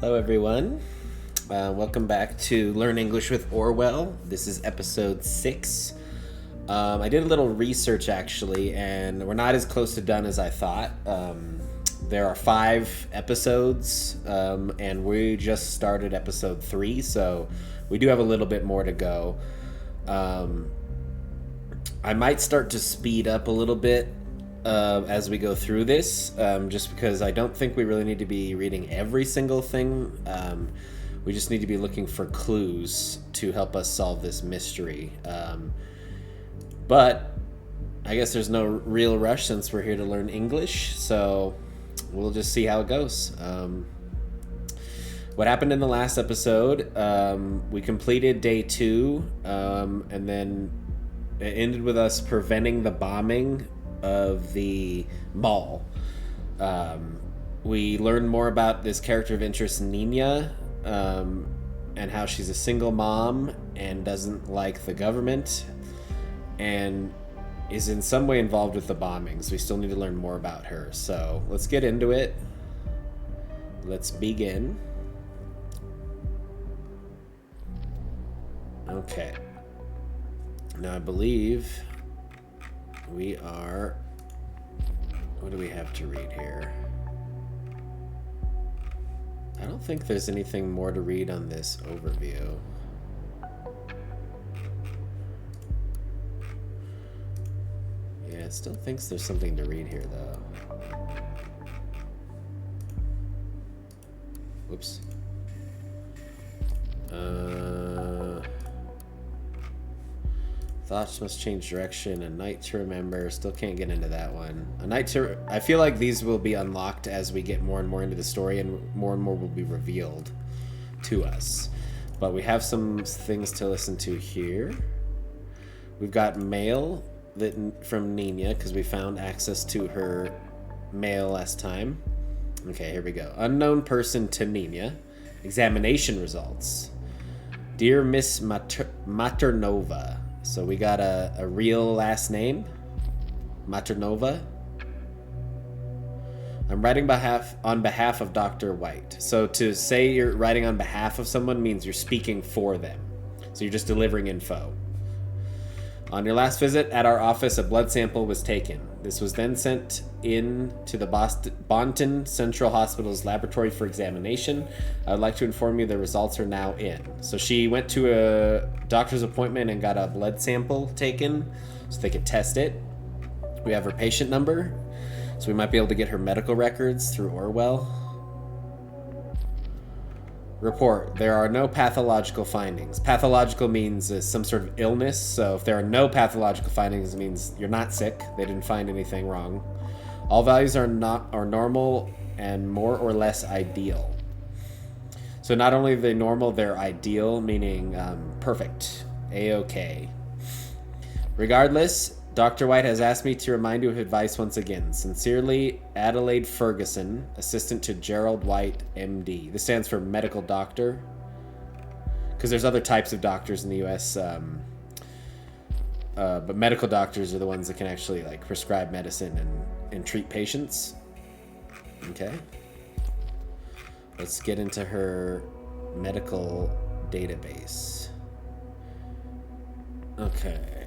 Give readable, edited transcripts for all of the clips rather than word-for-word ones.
Hello, everyone. Welcome back to Learn English with Orwell. This is episode 6. I did a little research, actually, and we're not as close to done as I thought. There are 5 episodes, and we just started episode 3, so we do have a little bit more to go. I might start to speed up a little bit as we go through this, just because I don't think we really need to be reading every single thing. We just need to be looking for clues to help us solve this mystery. But I guess there's no real rush since we're here to learn English, so we'll just see how it goes. What happened in the last episode, we completed day 2, and then it ended with us preventing the bombing of the mall. We learned more about this character of interest, Nina, and how she's a single mom and doesn't like the government and is in some way involved with the bombings. We still need to learn more about her. So let's get into it. Let's begin. Okay. Now I believe we are... What do we have to read here? I don't think there's anything more to read on this overview. Yeah, it still thinks there's something to read here, though. Whoops. Thoughts must change direction. A night to remember. Still can't get into that one. I feel like these will be unlocked as we get more and more into the story, and more will be revealed to us. But we have some things to listen to here. We've got mail from Nina, because we found access to her mail last time. Okay, here we go. Unknown person to Nina. Examination results. Dear Miss Maternova. So we got a real last name, Maternova. I'm writing on behalf of Dr. White. So to say you're writing on behalf of someone means you're speaking for them. So you're just delivering info. On your last visit at our office, a blood sample was taken. This was then sent in to the Bonton Central Hospital's laboratory for examination. I would like to inform you the results are now in. So she went to a doctor's appointment and got a blood sample taken so they could test it. We have her patient number, so we might be able to get her medical records through Orwell. Report. There are no pathological findings. Pathological means some sort of illness, so if there are no pathological findings, it means you're not sick. They didn't find anything wrong. All values are normal and more or less ideal. So not only are they normal, they're ideal, meaning perfect. A-OK. Regardless, Dr. White has asked me to remind you of advice once again. Sincerely, Adelaide Ferguson, assistant to Gerald White, MD. This stands for medical doctor, because there's other types of doctors in the U.S., but medical doctors are the ones that can actually prescribe medicine and treat patients. Okay. Let's get into her medical database. Okay.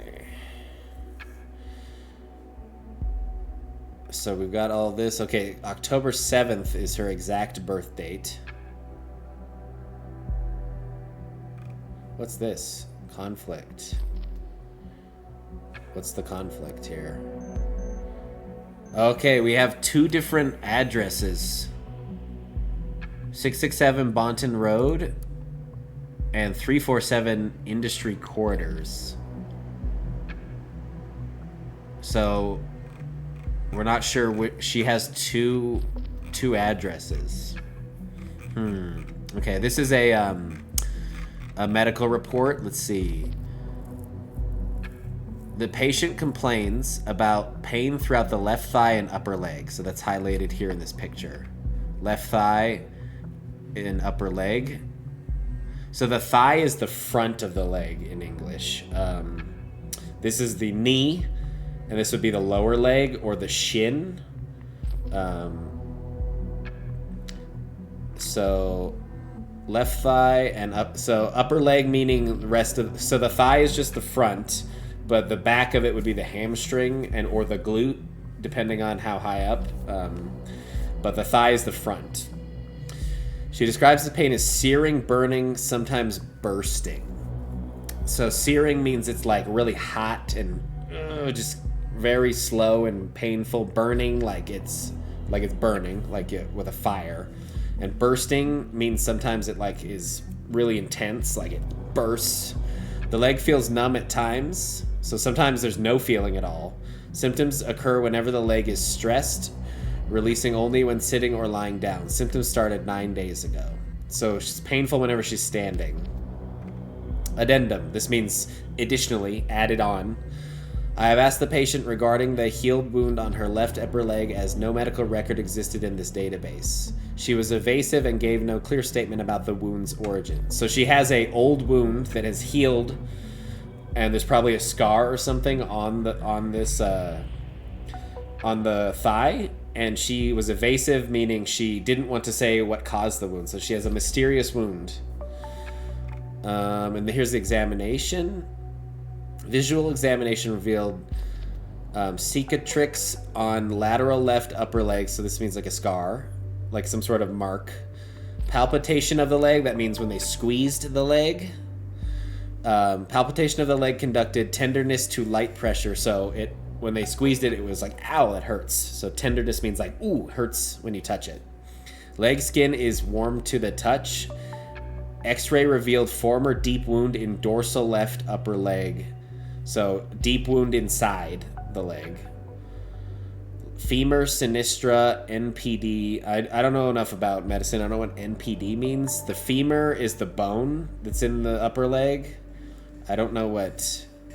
So we've got all this. Okay, October 7th is her exact birth date. What's this? Conflict. What's the conflict here? Okay, we have 2 different addresses. 667 Bonton Road and 347 Industry Corridors. So we're not sure which. She has two addresses. Okay, this is a medical report. Let's see. The patient complains about pain throughout the left thigh and upper leg. So that's highlighted here in this picture. Left thigh and upper leg. So the thigh is the front of the leg in English. This is the knee. And this would be the lower leg or the shin. So left thigh and up. So upper leg meaning the rest of. So the thigh is just the front, but the back of it would be the hamstring and or the glute, depending on how high up. But the thigh is the front. She describes the pain as searing, burning, sometimes bursting. So searing means it's like really hot and just very slow and painful. Burning, like it's burning, like with a fire. And bursting means sometimes it like is really intense, like it bursts. The leg feels numb at times, so sometimes there's no feeling at all. Symptoms occur whenever the leg is stressed, releasing only when sitting or lying down. Symptoms started 9 days ago. So it's painful whenever she's standing. Addendum. This means additionally, added on. I have asked the patient regarding the healed wound on her left upper leg as no medical record existed in this database. She was evasive and gave no clear statement about the wound's origin. So she has a old wound that has healed, and there's probably a scar or something on the thigh, and she was evasive, meaning she didn't want to say what caused the wound. So she has a mysterious wound. And here's the examination. Visual examination revealed cicatrix on lateral left upper leg. So this means like a scar, like some sort of mark. Palpitation of the leg. That means when they squeezed the leg. Palpitation of the leg conducted tenderness to light pressure. So when they squeezed it, it was like, ow, it hurts. So tenderness means like, ooh, hurts when you touch it. Leg skin is warm to the touch. X-ray revealed former deep wound in dorsal left upper leg. So deep wound inside the leg. Femur sinistra NPD. I don't know enough about medicine. I don't know what NPD means. The femur is the bone that's in the upper leg. I don't know what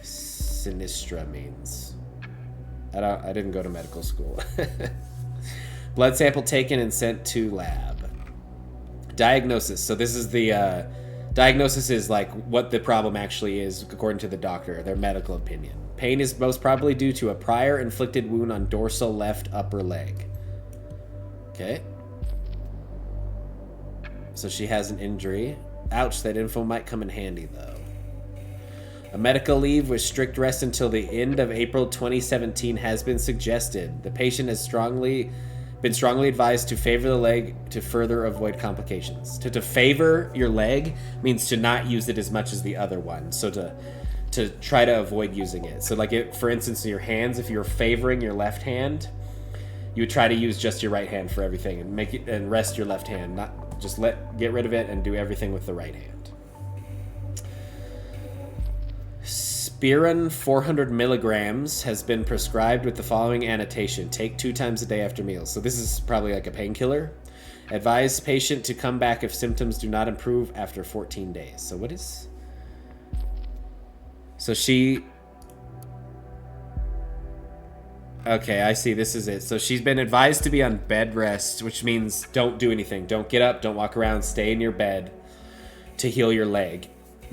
sinistra means. I didn't go to medical school. Blood sample taken and sent to lab. Diagnosis. So this is the diagnosis is like what the problem actually is according to the doctor, their medical opinion. Pain is most probably due to a prior inflicted wound on dorsal left upper leg. Okay. So she has an injury. Ouch, that info might come in handy though. A medical leave with strict rest until the end of April 2017 has been suggested. The patient has been strongly advised to favor the leg to further avoid complications. To favor your leg means to not use it as much as the other one. So to try to avoid using it. So like for instance, your hands, if you're favoring your left hand, you would try to use just your right hand for everything and make it and rest your left hand. Not just get rid of it and do everything with the right hand. Spirin 400 milligrams has been prescribed with the following annotation. Take 2 times a day after meals. So this is probably like a painkiller. Advise patient to come back if symptoms do not improve after 14 days. So what is... So she... Okay, I see. This is it. So she's been advised to be on bed rest, which means don't do anything. Don't get up. Don't walk around. Stay in your bed to heal your leg.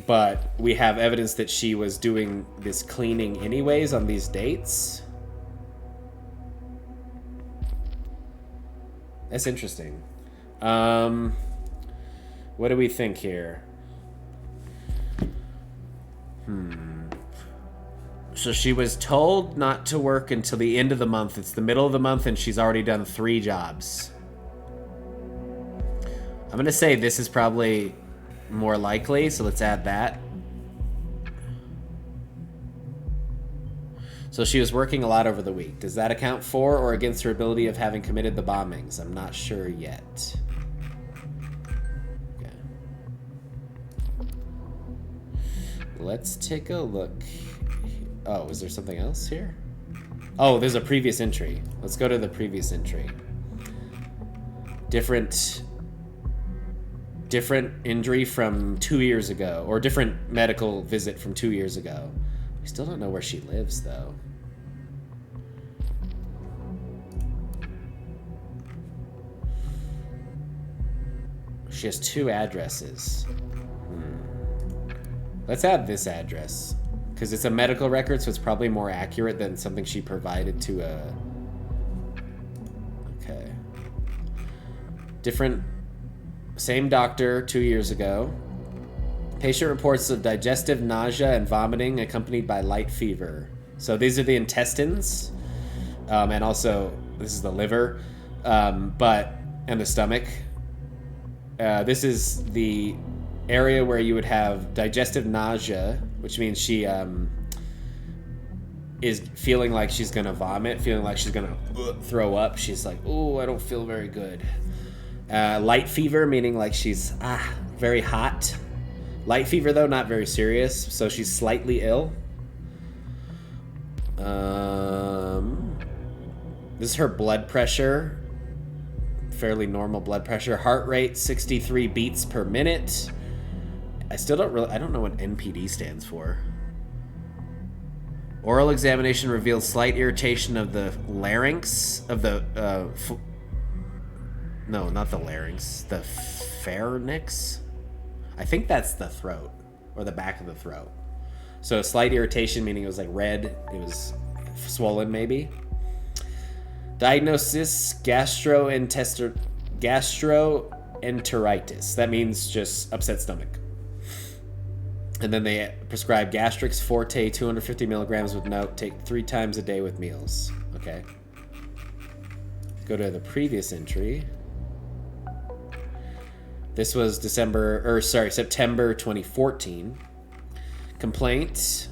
But we have evidence that she was doing this cleaning anyways on these dates. That's interesting. What do we think here? So she was told not to work until the end of the month. It's the middle of the month and she's already done 3 jobs. I'm going to say this is probably more likely, so let's add that. So she was working a lot over the week. Does that account for or against her ability of having committed the bombings? I'm not sure yet. Okay. Let's take a look. Oh, is there something else here? Oh, there's a previous entry. Let's go to the previous entry. Different injury from 2 years ago, or different medical visit from 2 years ago. We still don't know where she lives, though. She has 2 addresses. Let's add this address, because it's a medical record, so it's probably more accurate than something she provided to a... Okay. Different Same doctor 2 years ago. Patient reports of digestive nausea and vomiting accompanied by light fever. So these are the intestines, and also this is the liver, and the stomach. This is the area where you would have digestive nausea, which means she is feeling like she's gonna vomit, feeling like she's gonna throw up. She's like, "Oh, I don't feel very good." Light fever, meaning like she's very hot. Light fever, though, not very serious, so she's slightly ill. This is her blood pressure. Fairly normal blood pressure. Heart rate, 63 beats per minute. I don't know what NPD stands for. Oral examination revealed slight irritation of the larynx, no, not the larynx, the pharynx. I think that's the throat, or the back of the throat. So slight irritation, meaning it was like red, it was swollen maybe. Diagnosis, gastroenteritis. That means just upset stomach. And then they prescribe Gastrix Forte 250 milligrams with note, take 3 times a day with meals. Okay. Go to the previous entry. This was September 2014. Complaint.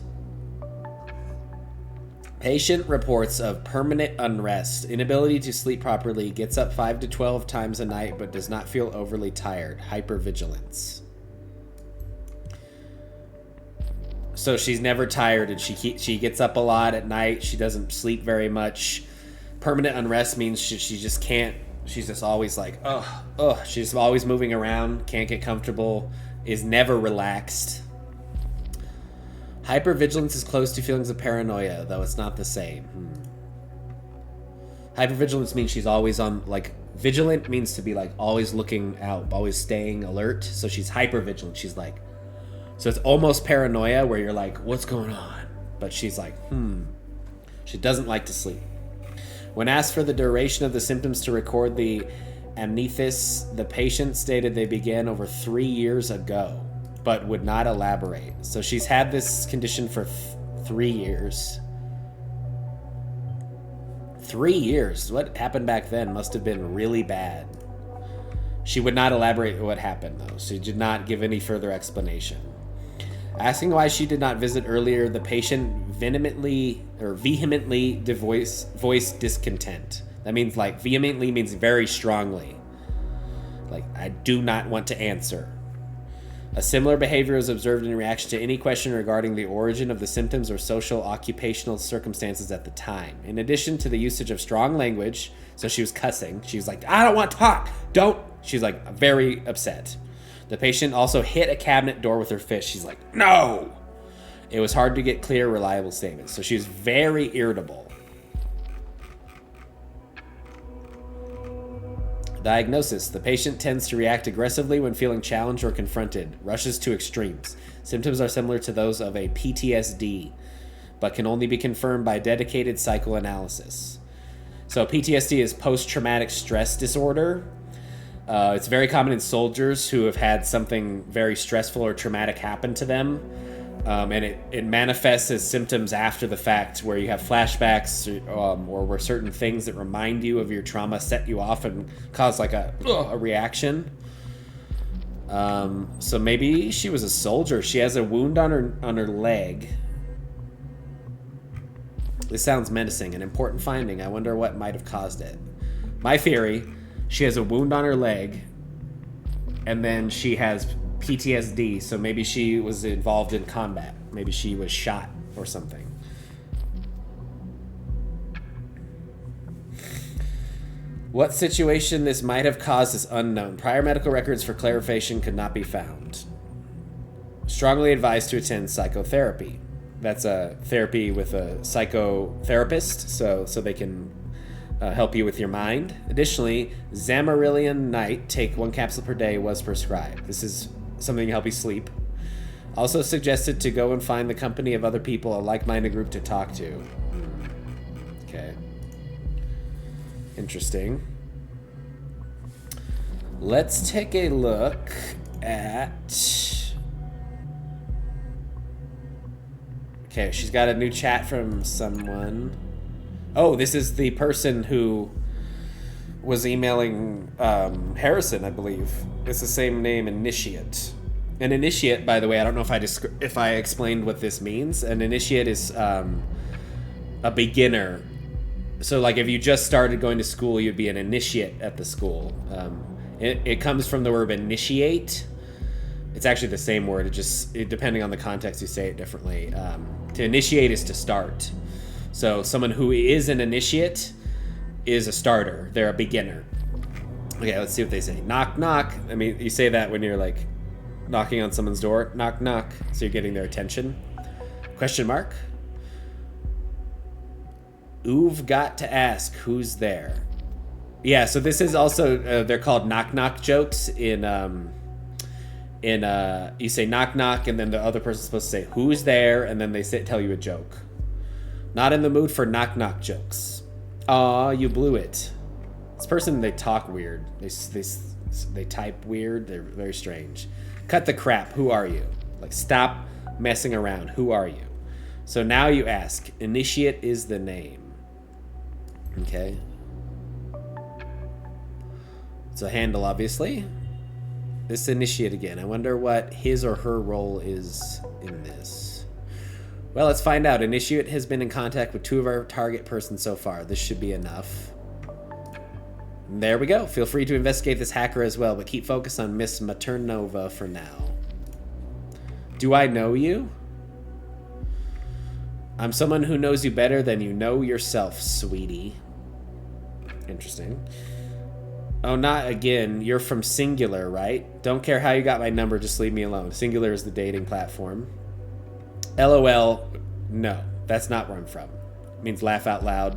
Patient reports of permanent unrest, inability to sleep properly, gets up 5 to 12 times a night, but does not feel overly tired. Hypervigilance. So she's never tired, and she gets up a lot at night. She doesn't sleep very much. Permanent unrest means she just can't. She's just always like, she's always moving around, can't get comfortable, is never relaxed. Hypervigilance is close to feelings of paranoia, though it's not the same. Hypervigilance means she's always on, like, vigilant means to be, like, always looking out, always staying alert. So she's hypervigilant. She's like, so it's almost paranoia where you're like, what's going on? But she's like, She doesn't like to sleep. When asked for the duration of the symptoms to record the amnethys, the patient stated they began over 3 years ago, but would not elaborate. So she's had this condition for 3 years. 3 years? What happened back then must have been really bad. She would not elaborate what happened, though. She did not give any further explanation. Asking why she did not visit earlier, the patient vehemently voiced discontent. That means, like, vehemently means very strongly. Like, I do not want to answer. A similar behavior is observed in reaction to any question regarding the origin of the symptoms or social occupational circumstances at the time. In addition to the usage of strong language, so she was cussing. She was like, I don't want to talk. Don't. She's like very upset. The patient also hit a cabinet door with her fist. She's like, no. It was hard to get clear, reliable statements. So she was very irritable. Diagnosis. The patient tends to react aggressively when feeling challenged or confronted, rushes to extremes. Symptoms are similar to those of a PTSD, but can only be confirmed by dedicated psychoanalysis. So PTSD is post-traumatic stress disorder. It's very common in soldiers who have had something very stressful or traumatic happen to them. And it manifests as symptoms after the fact, where you have flashbacks or where certain things that remind you of your trauma set you off and cause like a reaction. So maybe she was a soldier. She has a wound on her leg. This sounds menacing. An important finding. I wonder what might have caused it. My theory, she has a wound on her leg, and then she has PTSD, so maybe she was involved in combat. Maybe she was shot or something. What situation this might have caused is unknown. Prior medical records for clarification could not be found. Strongly advised to attend psychotherapy. That's a therapy with a psychotherapist, so they can help you with your mind. Additionally, Zamarillion Night, take 1 capsule per day, was prescribed. This is something to help you sleep. Also suggested to go and find the company of other people, a like-minded group to talk to. Okay. Interesting. Let's take a look at... Okay, she's got a new chat from someone. Oh, this is the person who was emailing Harrison, I believe. It's the same name, Initiate. An initiate, by the way, I don't know if I explained what this means. An initiate is a beginner. So, like, if you just started going to school, you'd be an initiate at the school. It comes from the word initiate. It's actually the same word. Depending on the context, you say it differently. To initiate is to start. So someone who is an initiate is a starter. They're a beginner. Okay, let's see what they say. Knock, knock. I mean, you say that when you're like knocking on someone's door. Knock, knock. So you're getting their attention. Question mark. Oo've got to ask who's there. Yeah, so this is also, they're called knock, knock jokes you say knock knock and then the other person's supposed to say who's there and then they tell you a joke. Not in the mood for knock knock jokes. Aw, you blew it. This person, they talk weird. They type weird. They're very strange. Cut the crap. Who are you? Like, stop messing around. Who are you? So now you ask. Initiate is the name. Okay. It's a handle, obviously. This initiate again. I wonder what his or her role is in this. Well, let's find out. Initiate has been in contact with 2 of our target persons so far. This should be enough. And there we go. Feel free to investigate this hacker as well, but keep focus on Miss Maternova for now. Do I know you? I'm someone who knows you better than you know yourself, sweetie. Interesting. Oh, not again. You're from Singular, right? Don't care how you got my number, just leave me alone. Singular is the dating platform. LOL, no. That's not where I'm from. It means laugh out loud.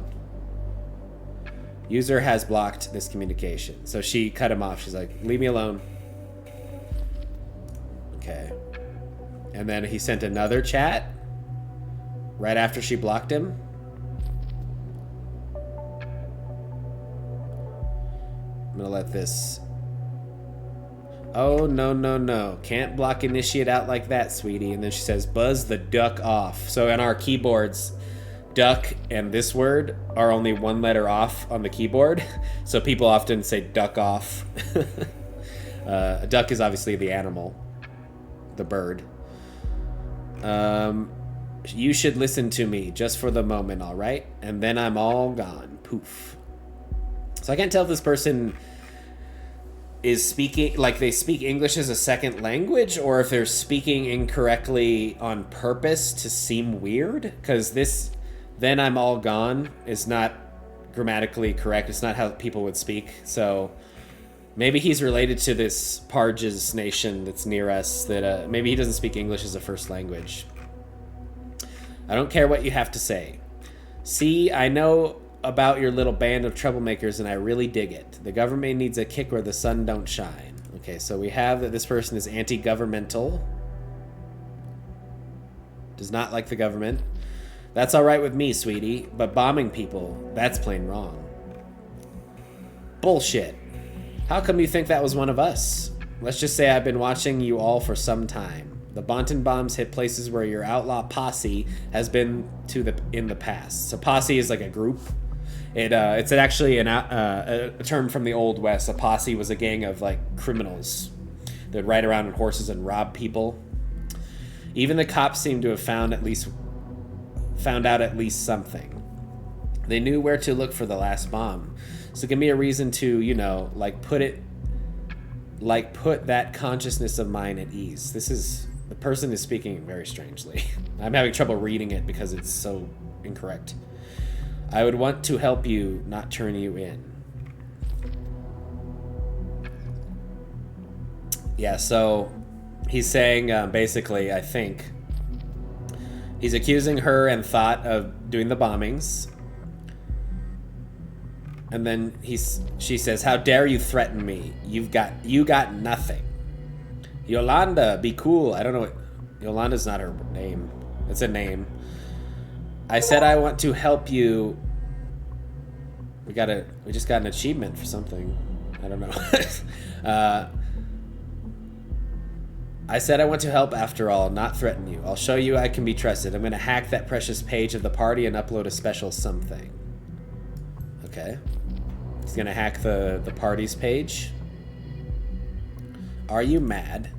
User has blocked this communication. So she cut him off. She's like, leave me alone. Okay. And then he sent another chat right after she blocked him. I'm gonna let this... Oh, no, no, no. Can't block initiate out like that, sweetie. And then she says, buzz the duck off. So on our keyboards, duck and this word are only 1 letter off on the keyboard. So people often say duck off. A duck is obviously the animal, the bird. You should listen to me just for the moment, all right? And then I'm all gone. Poof. So I can't tell if this person is speaking, like they speak English as a second language, or if they're speaking incorrectly on purpose to seem weird, because this, then I'm all gone, is not grammatically correct. It's not how people would speak. So maybe he's related to this Parges nation that's near us, that maybe he doesn't speak English as a first language. I don't care what you have to say. See, I know about your little band of troublemakers, and I really dig it. The government needs a kick where the sun don't shine. Okay, so we have that this person is anti-governmental. Does not like the government. That's all right with me, sweetie, but bombing people, that's plain wrong. Bullshit. How come you think that was one of us? Let's just say I've been watching you all for some time. The Bonton bombs hit places where your outlaw posse has been in the past. So posse is like a group. It's actually a term from the Old West. A posse was a gang of like criminals that would ride around on horses and rob people. Even the cops seem to have found out at least something. They knew where to look for the last bomb. So give me a reason to, put that consciousness of mine at ease. The person is speaking very strangely. I'm having trouble reading it because it's so incorrect. I would want to help you, not turn you in. Yeah, so he's saying, basically, I think, he's accusing her and Thought of doing the bombings. And then she says, how dare you threaten me? You got nothing. Yolanda, be cool. I don't know what... Yolanda's not her name. It's a name. I said I want to help you. We just got an achievement for something. I don't know. I said I want to help after all, not threaten you. I'll show you I can be trusted. I'm going to hack that precious page of the party and upload a special something. Okay. He's going to hack the party's page. Are you mad?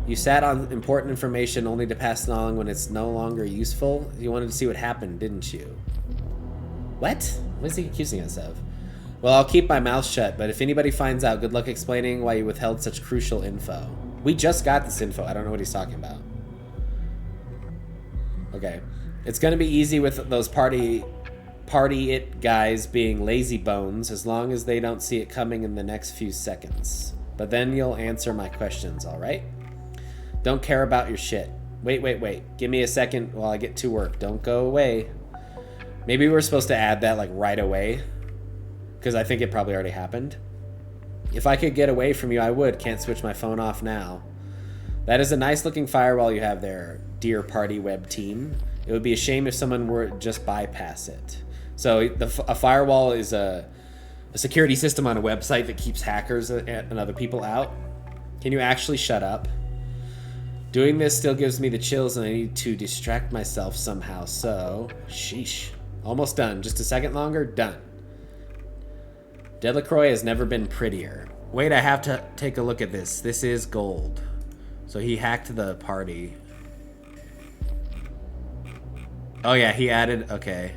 You sat on important information only to pass it along when it's no longer useful? You wanted to see what happened, didn't you? What? What is he accusing us of? Well, I'll keep my mouth shut, but if anybody finds out, good luck explaining why you withheld such crucial info. We just got this info. I don't know what he's talking about. Okay. It's going to be easy with those party it guys being lazy bones as long as they don't see it coming in the next few seconds. But then you'll answer my questions, all right? Don't care about your shit. Wait. Give me a second while I get to work. Don't go away. Maybe we're supposed to add that like right away, because I think it probably already happened. If I could get away from you, I would. Can't switch my phone off now. That is a nice looking firewall you have there, dear party web team. It would be a shame if someone were to just bypass it. So a firewall is a security system on a website that keeps hackers and other people out. Can you actually shut up? Doing this still gives me the chills and I need to distract myself somehow, so... Sheesh. Almost done. Just a second longer? Done. Delacroix has never been prettier. Wait, I have to take a look at this. This is gold. So he hacked the party. Oh yeah, he added... Okay.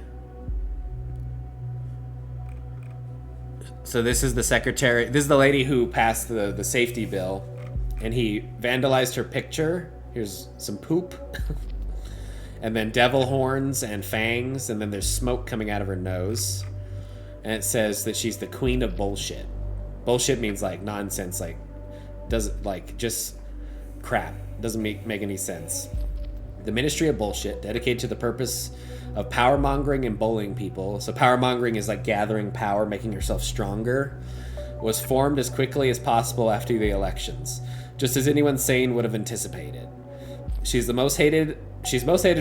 So this is the secretary. This is the lady who passed the safety bill. And he vandalized her picture. Here's some poop. And then devil horns and fangs. And then there's smoke coming out of her nose. And it says that she's the queen of bullshit. Bullshit means like nonsense. Like, doesn't like just crap. Doesn't make any sense. The Ministry of Bullshit, dedicated to the purpose of power mongering and bullying people. So power mongering is like gathering power, making yourself stronger. Was formed as quickly as possible after the elections, just as anyone sane would have anticipated. She's most hated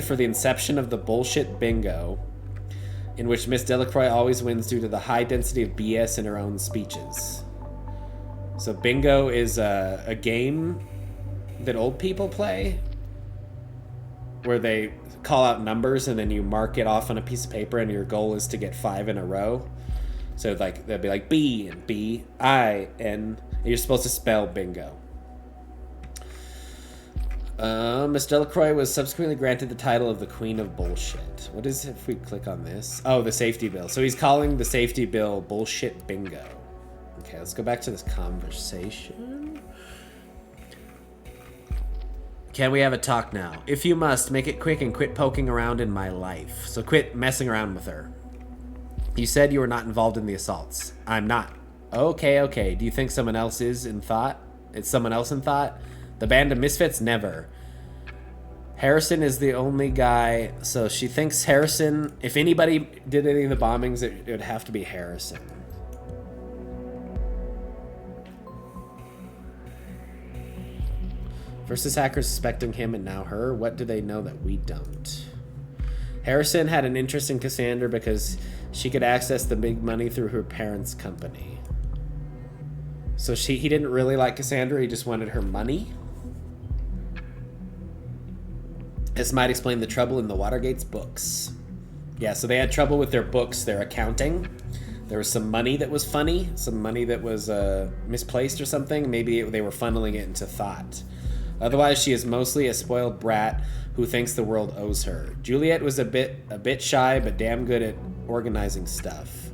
for the inception of the bullshit bingo, in which Miss Delacroix always wins due to the high density of BS in her own speeches. So bingo is a game that old people play, where they call out numbers and then you mark it off on a piece of paper and your goal is to get 5 in a row. So like they'll be like B and B, I, N, and you're supposed to spell bingo. Miss Delacroix was subsequently granted the title of the Queen of Bullshit. What is it if we click on this? Oh, the safety bill. So he's calling the safety bill bullshit bingo. Okay, let's go back to this conversation. Can we have a talk now? If you must, make it quick and quit poking around in my life. So quit messing around with her. You said you were not involved in the assaults. I'm not. Okay. Do you think someone else is in thought? It's someone else in thought? The band of misfits? Never. Harrison is the only guy. So she thinks Harrison... If anybody did any of the bombings, it would have to be Harrison. First is hackers suspecting him and now her. What do they know that we don't? Harrison had an interest in Cassandra because she could access the big money through her parents' company. So he didn't really like Cassandra, he just wanted her money? This might explain the trouble in the Watergate's books. Yeah, so they had trouble with their books, their accounting. There was some money that was funny, some money that was misplaced or something. Maybe they were funneling it into thought. Otherwise, she is mostly a spoiled brat who thinks the world owes her. Juliet was a bit shy, but damn good at organizing stuff.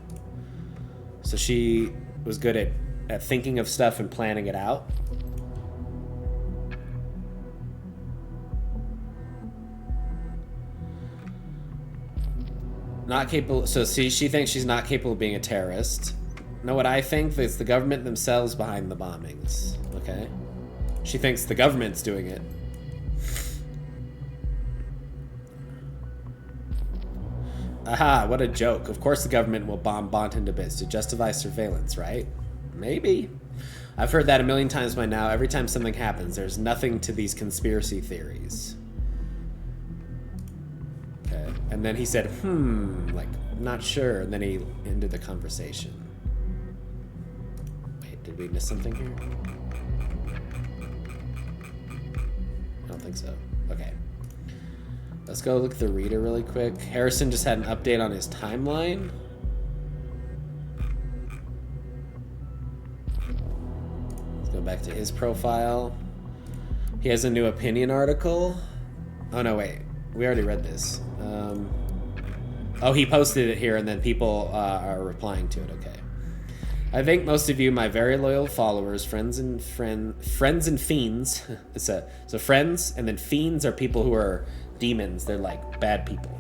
So she was good at thinking of stuff and planning it out. Not capable. So see, she thinks she's not capable of being a terrorist. Know what I think? It's the government themselves behind the bombings. Okay. She thinks the government's doing it. Aha, what a joke. Of course the government will bomb Bonton to bits to justify surveillance, right? Maybe. I've heard that a million times by now. Every time something happens, there's nothing to these conspiracy theories. Okay. And then he said, like, not sure. And then he ended the conversation. Did we miss something here? I don't think so. Okay. Let's go look at the reader really quick. Harrison just had an update on his timeline. Let's go back to his profile. He has a new opinion article. Oh, no, wait. We already read this. Oh, he posted it here, and then people are replying to it. Okay. I think most of you, my very loyal followers, friends and fiends. So friends and then fiends are people who are demons. They're like bad people.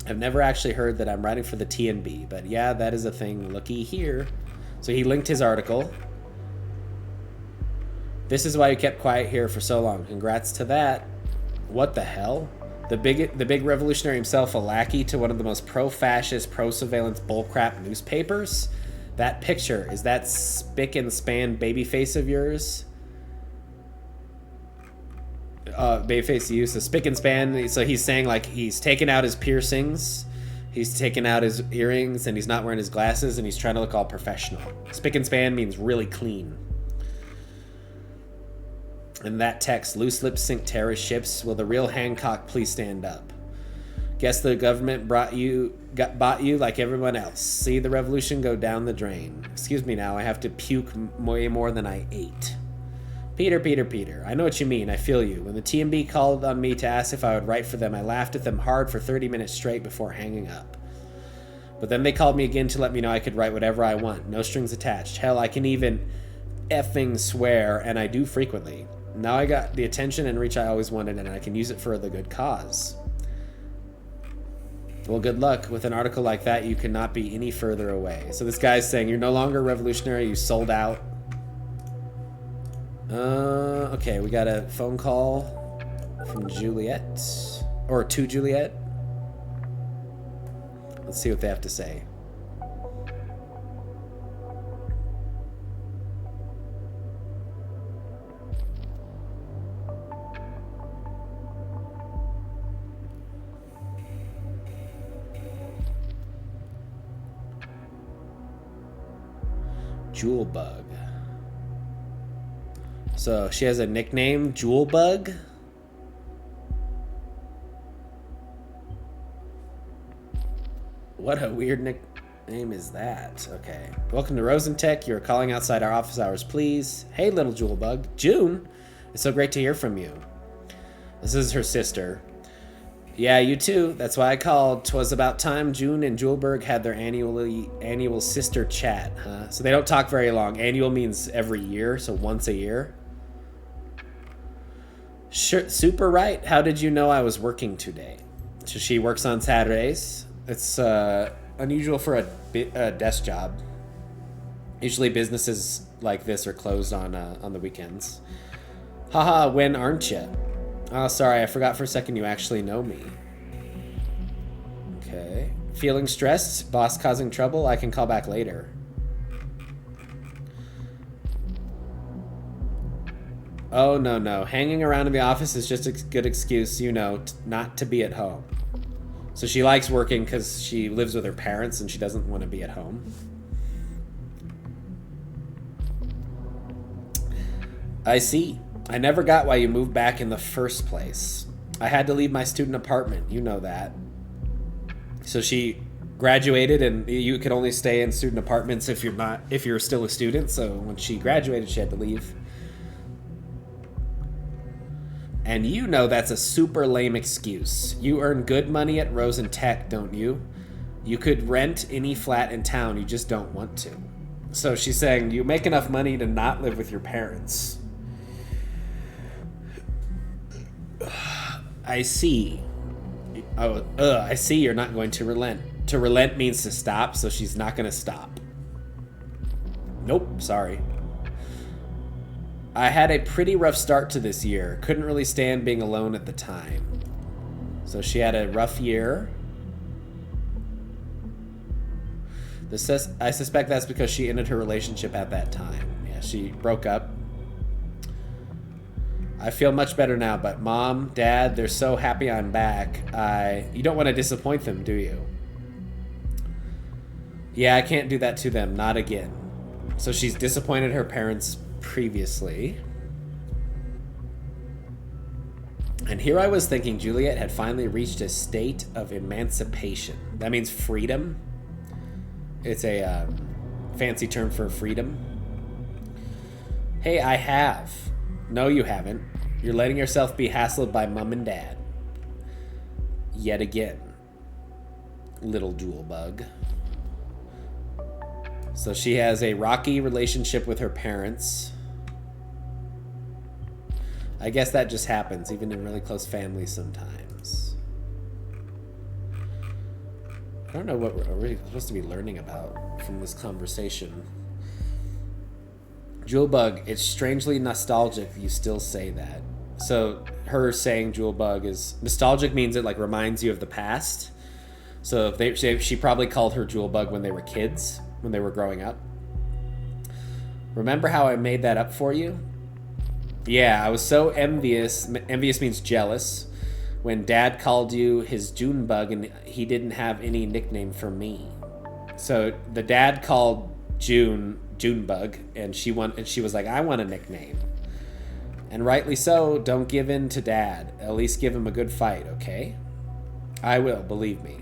I've never actually heard that I'm writing for the TNB, but yeah, that is a thing. Looky here. So he linked his article. This is why you kept quiet here for so long. Congrats to that. What the hell? The big revolutionary himself, a lackey to one of the most pro-fascist, pro-surveillance bullcrap newspapers? That picture, is that spick and span baby face of yours? Baby face to use, so spick and span. So he's saying like he's taken out his piercings, he's taken out his earrings, and he's not wearing his glasses, and he's trying to look all professional. Spick and span means really clean. And that text, loose lips sink terrorist ships. Will the real Hancock please stand up? Guess the government bought you like everyone else. See the revolution go down the drain. Excuse me now, I have to puke way more than I ate. Peter, I know what you mean, I feel you. When the TMB called on me to ask if I would write for them, I laughed at them hard for 30 minutes straight before hanging up. But then they called me again to let me know I could write whatever I want, no strings attached. Hell, I can even effing swear, and I do frequently. Now I got the attention and reach I always wanted, and I can use it for the good cause. Well, good luck. With an article like that, you cannot be any further away. So this guy's saying, you're no longer revolutionary, you sold out. Okay, we got a phone call from Juliet. Or to Juliet. Let's see what they have to say. Jewelbug. So she has a nickname, Jewelbug. What a weird nickname is that? Okay. Welcome to Rosentech. You're calling outside our office hours, please. Hey, little Jewelbug. June, it's so great to hear from you. This is her sister. Yeah, you too. That's why I called. 'Twas about time June and Jewelberg had their annual sister chat. Huh? So they don't talk very long. Annual means every year, so once a year. Sure, super right. How did you know I was working today? So she works on Saturdays. It's unusual for a desk job. Usually businesses like this are closed on the weekends. Haha, when aren't you? Oh, sorry, I forgot for a second you actually know me. Okay. Feeling stressed? Boss causing trouble? I can call back later. Oh, no. Hanging around in the office is just a good excuse, not to be at home. So she likes working because she lives with her parents and she doesn't want to be at home. I see. I never got why you moved back in the first place. I had to leave my student apartment. You know that. So she graduated, and you could only stay in student apartments if you're still a student. So when she graduated, she had to leave. And you know that's a super lame excuse. You earn good money at Rosentech, don't you? You could rent any flat in town, you just don't want to. So she's saying you make enough money to not live with your parents. I see. I see you're not going to relent. To relent means to stop, so she's not going to stop. Nope, sorry. I had a pretty rough start to this year. Couldn't really stand being alone at the time. So she had a rough year. I suspect that's because she ended her relationship at that time. Yeah, she broke up. I feel much better now, but Mom, Dad, they're so happy I'm back. You don't want to disappoint them, do you? Yeah, I can't do that to them. Not again. So she's disappointed her parents previously. And here I was thinking Juliet had finally reached a state of emancipation. That means freedom. It's a fancy term for freedom. Hey, I have. No, you haven't. You're letting yourself be hassled by mom and dad. Yet again. Little jewel bug. So she has a rocky relationship with her parents. I guess that just happens, even in really close families sometimes. I don't know what we're really supposed to be learning about from this conversation. Jewelbug, it's strangely nostalgic you still say that. So her saying Jewelbug is... Nostalgic means it like reminds you of the past. So she probably called her Jewelbug when they were kids, when they were growing up. Remember how I made that up for you? Yeah, I was so envious. Envious means jealous. When Dad called you his Junebug and he didn't have any nickname for me. So the dad called Junebug, and she was like, I want a nickname. And rightly so. Don't give in to Dad. At least give him a good fight, okay? I will, believe me.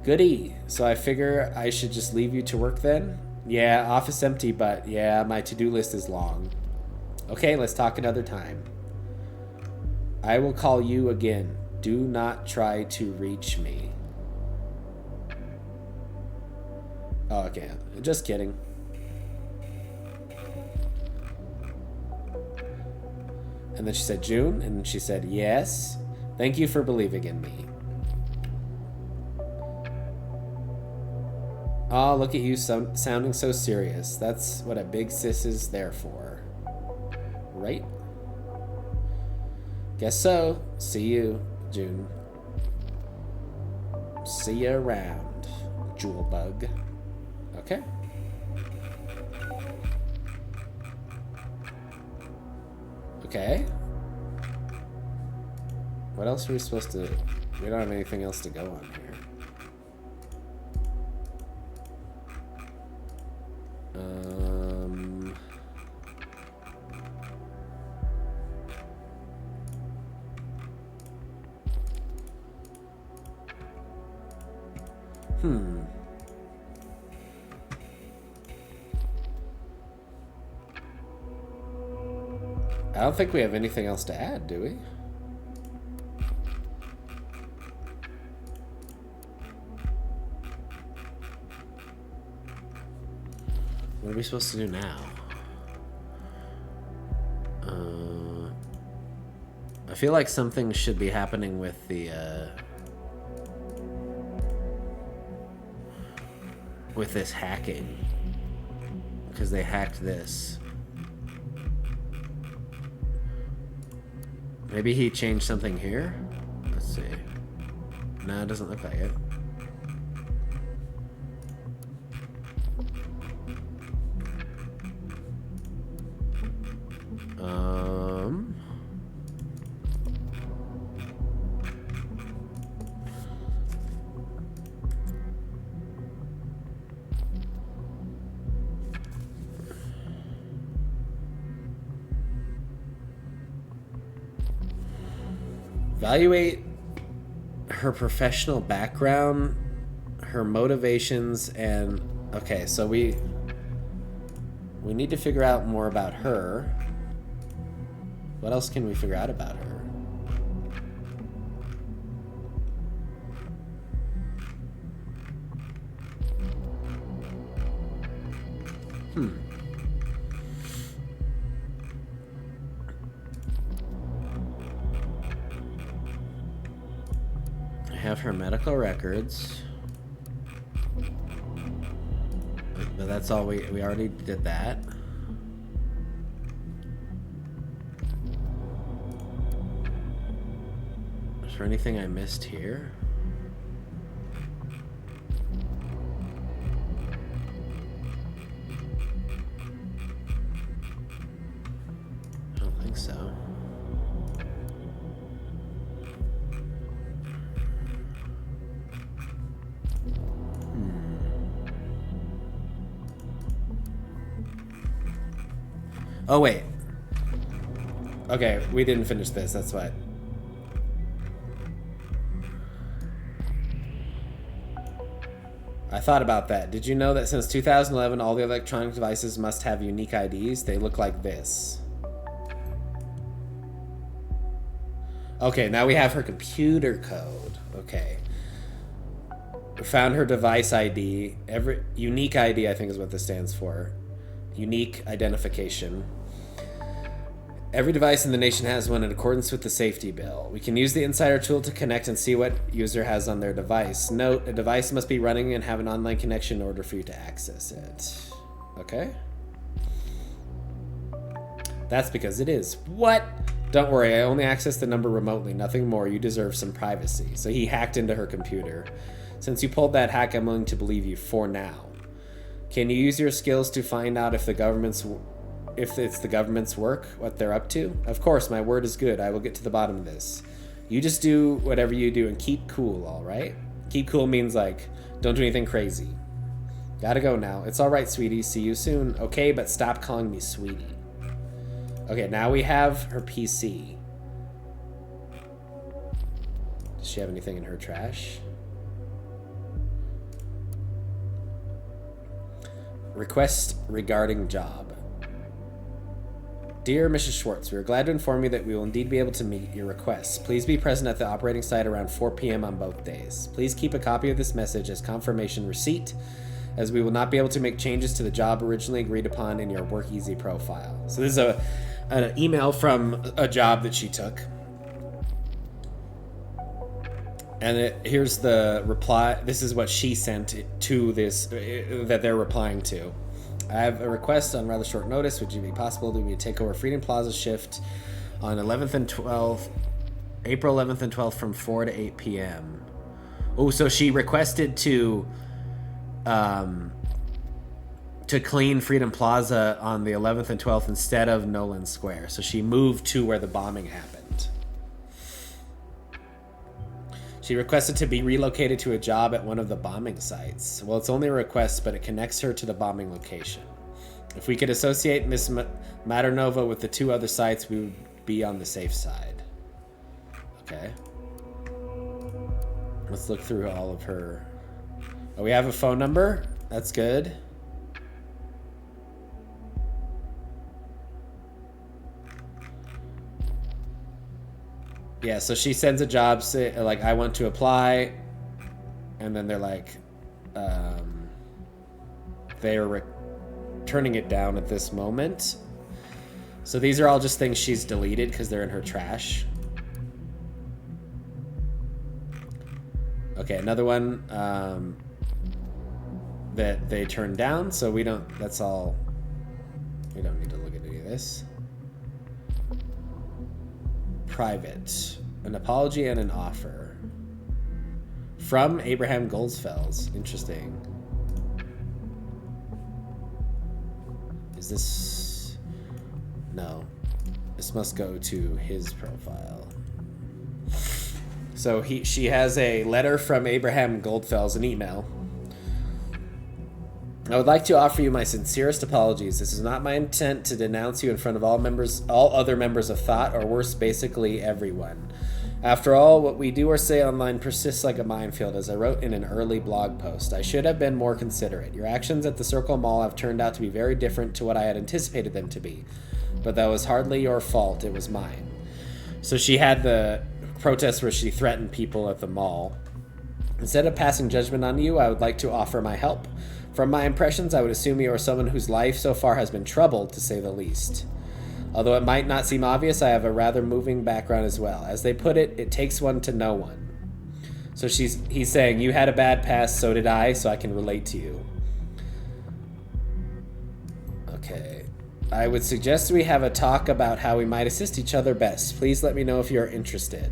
Goody. So I figure I should just leave you to work then? Yeah, office empty, but yeah, my to-do list is long. Okay, let's talk another time. I will call you again. Do not try to reach me. Oh, okay. Just kidding. And then she said, June? And she said, yes. Thank you for believing in me. Oh, look at you sounding so serious. That's what a big sis is there for. Right? Guess so. See you, June. See you around, Jewelbug. Okay. Okay. What else are we supposed to... We don't have anything else to go on here. I don't think we have anything else to add, do we? What are we supposed to do now? I feel like something should be happening with the with this hacking, because they hacked this. Maybe he changed something here? Let's see. No, it doesn't look like it. Evaluate her professional background, her motivations, and okay, so we need to figure out more about her. What else can we figure out about her? Have her medical records, but that's all we already did that. Is there anything I missed here? I don't think so. Oh, wait. Okay, we didn't finish this. That's what. I thought about that. Did you know that since 2011, all the electronic devices must have unique IDs? They look like this. Okay, now we have her computer code. Okay. We found her device ID. Unique ID, I think is what this stands for. Unique identification. Every device in the nation has one in accordance with the safety bill. We can use the insider tool to connect and see what user has on their device. Note, a device must be running and have an online connection in order for you to access it. Okay. That's because it is. What? Don't worry, I only accessed the number remotely, nothing more. You deserve some privacy. So he hacked into her computer. Since you pulled that hack, I'm willing to believe you for now. Can you use your skills to find out if it's the government's work, what they're up to? Of course, my word is good. I will get to the bottom of this. You just do whatever you do and keep cool, all right? Keep cool means, like, don't do anything crazy. Gotta go now. It's all right, sweetie. See you soon. Okay, but stop calling me sweetie. Okay, now we have her PC. Does she have anything in her trash? Request regarding job. Dear Mrs. Schwartz, we are glad to inform you that we will indeed be able to meet your requests. Please be present at the operating site around 4 p.m. on both days. Please keep a copy of this message as confirmation receipt, as we will not be able to make changes to the job originally agreed upon in your Work Easy profile. So this is an email from a job that she took. And here's the reply. This is what she sent to this, that they're replying to. I have a request on rather short notice. Would you be possible to me take over Freedom Plaza shift on 11th and 12th, April 11th and 12th from 4 to 8 p.m. Oh, so she requested to clean Freedom Plaza on the 11th and 12th instead of Nolan Square. So she moved to where the bombing happened. She requested to be relocated to a job at one of the bombing sites. Well, it's only a request, but it connects her to the bombing location. If we could associate Miss Maternova with the 2 other sites, we would be on the safe side. Okay. Let's look through all of her. Oh, we have a phone number. That's good. Yeah, so she sends a job, say, like, I want to apply, and then they're like, they're turning it down at this moment. So these are all just things she's deleted because they're in her trash. Okay, another one that they turned down, so we don't, that's all, we don't need to look at any of this. Private. An apology and an offer. From Abraham Goldsfels. Interesting. Is this... No. This must go to his profile. So she has a letter from Abraham Goldfels, an email. I would like to offer you my sincerest apologies. This is not my intent to denounce you in front of all other members of thought, or worse, basically everyone. After all, what we do or say online persists like a minefield, as I wrote in an early blog post. I should have been more considerate. Your actions at the Circle Mall have turned out to be very different to what I had anticipated them to be. But that was hardly your fault. It was mine. So she had the protest where she threatened people at the mall. Instead of passing judgment on you, I would like to offer my help. From my impressions, I would assume you are someone whose life so far has been troubled, to say the least. Although it might not seem obvious, I have a rather moving background as well. As they put it, it takes one to know one. So he's saying, you had a bad past, so did I, so I can relate to you. Okay. I would suggest we have a talk about how we might assist each other best. Please let me know if you're interested.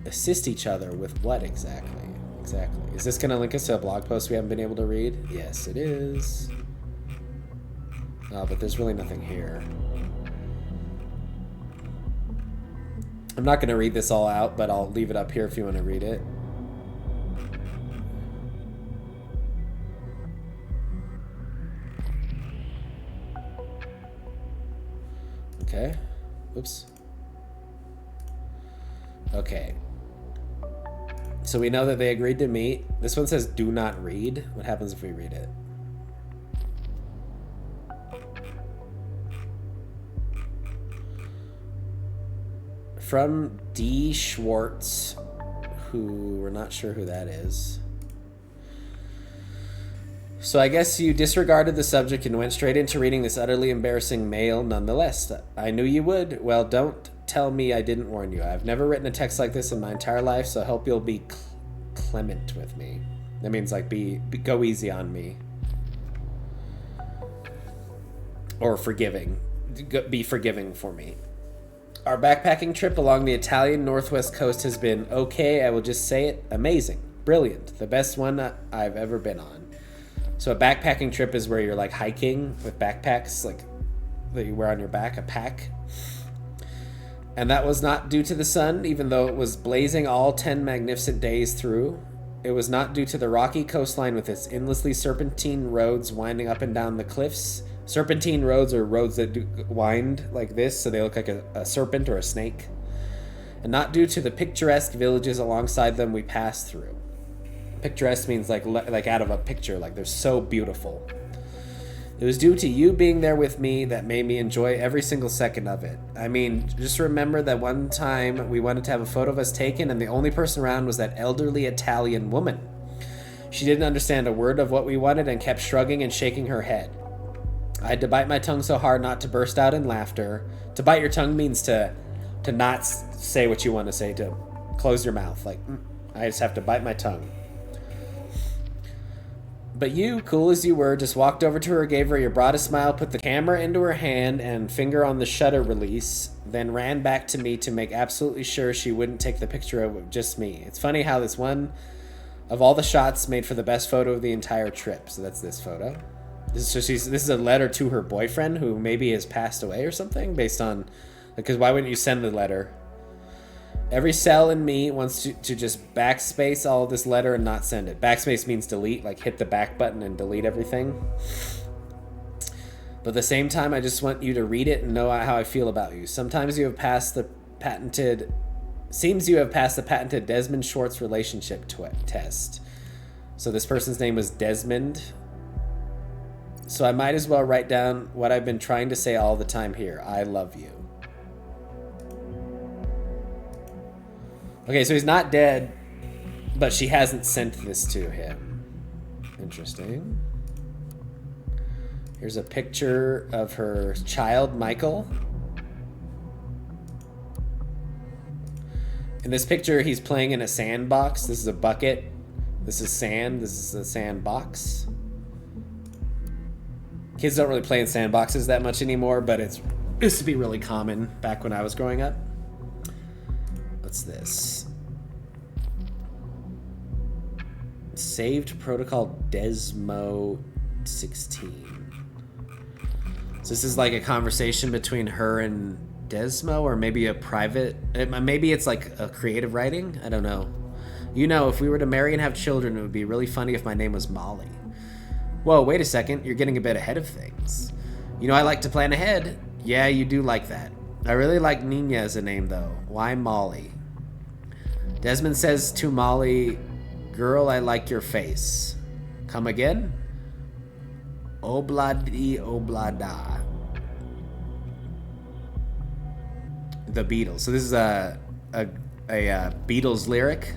Assist each other with what exactly? Exactly. Is this going to link us to a blog post we haven't been able to read? Yes, it is. Oh, but there's really nothing here. I'm not going to read this all out, but I'll leave it up here if you want to read it. Okay. Oops. Okay. So we know that they agreed to meet. This one says do not read. What happens if we read it? From D. Schwartz, who we're not sure who that is. So I guess you disregarded the subject and went straight into reading this utterly embarrassing mail nonetheless. I knew you would. Well, don't tell me I didn't warn you. I've never written a text like this in my entire life, so I hope you'll be clement with me. That means like go easy on me. Or forgiving. Be forgiving for me. Our backpacking trip along the Italian northwest coast has been, okay, I will just say it, amazing, brilliant, the best one I've ever been on. So a backpacking trip is where you're like hiking with backpacks, like that you wear on your back, a pack. And that was not due to the sun, even though it was blazing all 10 magnificent days through. It was not due to the rocky coastline with its endlessly serpentine roads winding up and down the cliffs. Serpentine roads are roads that wind like this, so they look like a serpent or a snake. And not due to the picturesque villages alongside them we passed through. Picturesque means like out of a picture, like they're so beautiful. It was due to you being there with me that made me enjoy every single second of it. I mean, just remember that one time we wanted to have a photo of us taken and the only person around was that elderly Italian woman. She didn't understand a word of what we wanted and kept shrugging and shaking her head. I had to bite my tongue so hard not to burst out in laughter. To bite your tongue means to not say what you want to say, to close your mouth. Like, I just have to bite my tongue. But you, cool as you were, just walked over to her, gave her your broadest smile, put the camera into her hand and finger on the shutter release, then ran back to me to make absolutely sure she wouldn't take the picture of just me. It's funny how this one of all the shots made for the best photo of the entire trip. So that's this photo. This is a letter to her boyfriend who maybe has passed away or something, based on, because why wouldn't you send the letter? Every cell in me wants to just backspace all of this letter and not send it. Backspace means delete, like hit the back button and delete everything. But at the same time, I just want you to read it and know how I feel about you. Seems you have passed the patented Desmond Schwartz relationship test. So this person's name was Desmond. So I might as well write down what I've been trying to say all the time here. I love you. Okay, so he's not dead, but she hasn't sent this to him. Interesting. Here's a picture of her child, Michael. In this picture, he's playing in a sandbox. This is a bucket. This is sand. This is a sandbox. Kids don't really play in sandboxes that much anymore, but it used to be really common back when I was growing up. What's this? Saved protocol Desmo 16. So this is like a conversation between her and Desmo, or maybe a private, maybe it's like a creative writing. I don't know. You know, if we were to marry and have children, it would be really funny if my name was Molly. Whoa, wait a second. You're getting a bit ahead of things. You know, I like to plan ahead. Yeah, you do like that. I really like Nina as a name, though. Why Molly? Desmond says to Molly, girl, I like your face. Come again? Obladi oblada. The Beatles. So this is a Beatles lyric.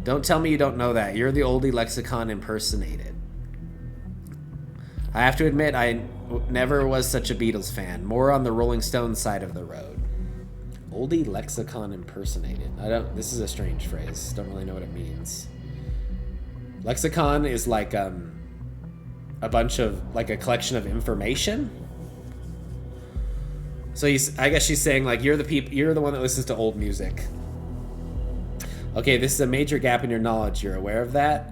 Don't tell me you don't know that. You're the oldie lexicon impersonated. I have to admit, I never was such a Beatles fan. More on the Rolling Stones side of the road. Oldie lexicon impersonated. This is a strange phrase. Don't really know what it means. Lexicon is like a bunch of, like a collection of information. So I guess she's saying like, you're the one that listens to old music. Okay, this is a major gap in your knowledge. You're aware of that?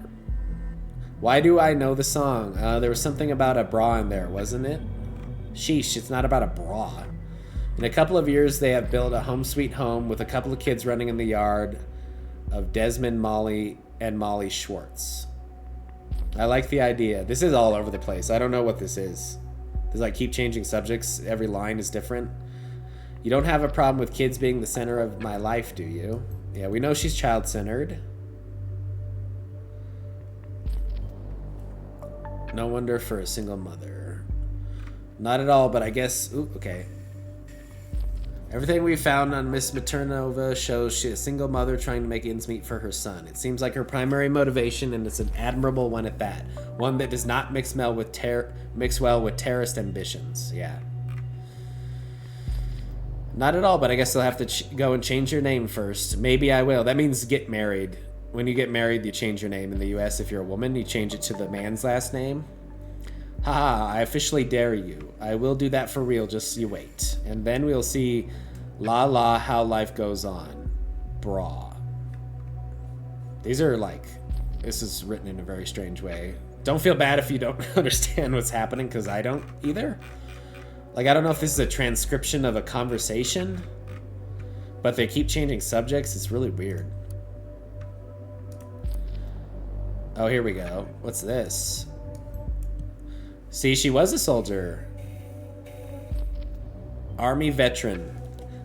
Why do I know the song? There was something about a bra in there, wasn't it? Sheesh, it's not about a bra. In a couple of years, they have built a home sweet home with a couple of kids running in the yard of Desmond, Molly, and Molly Schwartz. I like the idea. This is all over the place. I don't know what this is. Does like keep changing subjects? Every line is different. You don't have a problem with kids being the center of my life, do you? Yeah, we know she's child-centered. No wonder for a single mother. Not at all, but I guess... Ooh, okay. Everything we found on Miss Maternova shows she's a single mother trying to make ends meet for her son. It seems like her primary motivation, and it's an admirable one at that. One that does not mix well with terrorist ambitions. Yeah. Not at all, but I guess I'll have to go and change your name first. Maybe I will. That means get married. When you get married, you change your name in the US. If you're a woman, you change it to the man's last name. Haha, I officially dare you. I will do that for real, just you wait. And then we'll see la how life goes on. Bra. These are like, this is written in a very strange way. Don't feel bad if you don't understand what's happening, because I don't either. Like, I don't know if this is a transcription of a conversation, but they keep changing subjects. It's really weird. Oh, here we go. What's this? See, she was a soldier. Army veteran.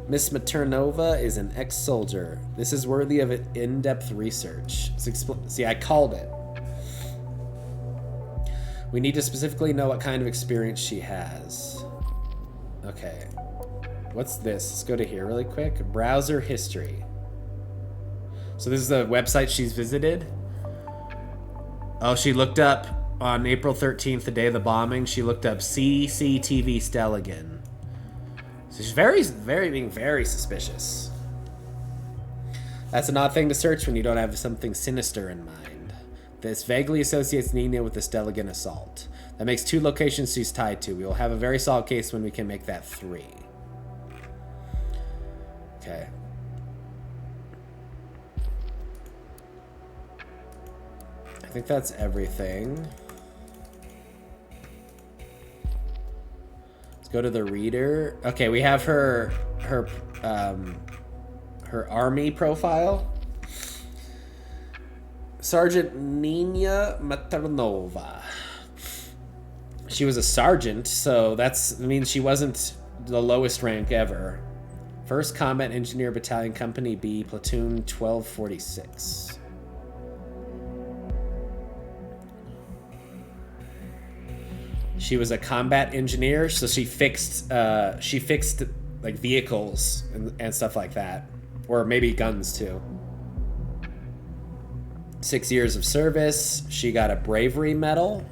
Miss Maternova is an ex-soldier. This is worthy of in-depth research. See, I called it. We need to specifically know what kind of experience she has. Okay. What's this? Let's go to here really quick. Browser history. So this is the website she's visited. Oh, she looked up on April 13th, the day of the bombing. She looked up CCTV Stelligan. So she's being very suspicious. That's an odd thing to search when you don't have something sinister in mind. This vaguely associates Nina with the Stelligan assault. That makes 2 locations she's tied to. We will have a very solid case when we can make that 3. Okay. I think that's everything. Let's go to the reader. Okay, we have her army profile. Sergeant Nina Maternova. She was a sergeant, so that means she wasn't the lowest rank ever. 1st Combat Engineer Battalion, Company B, Platoon 1246. She was a combat engineer, so she fixed like vehicles and stuff like that, or maybe guns too. 6 years of service. She got a bravery medal.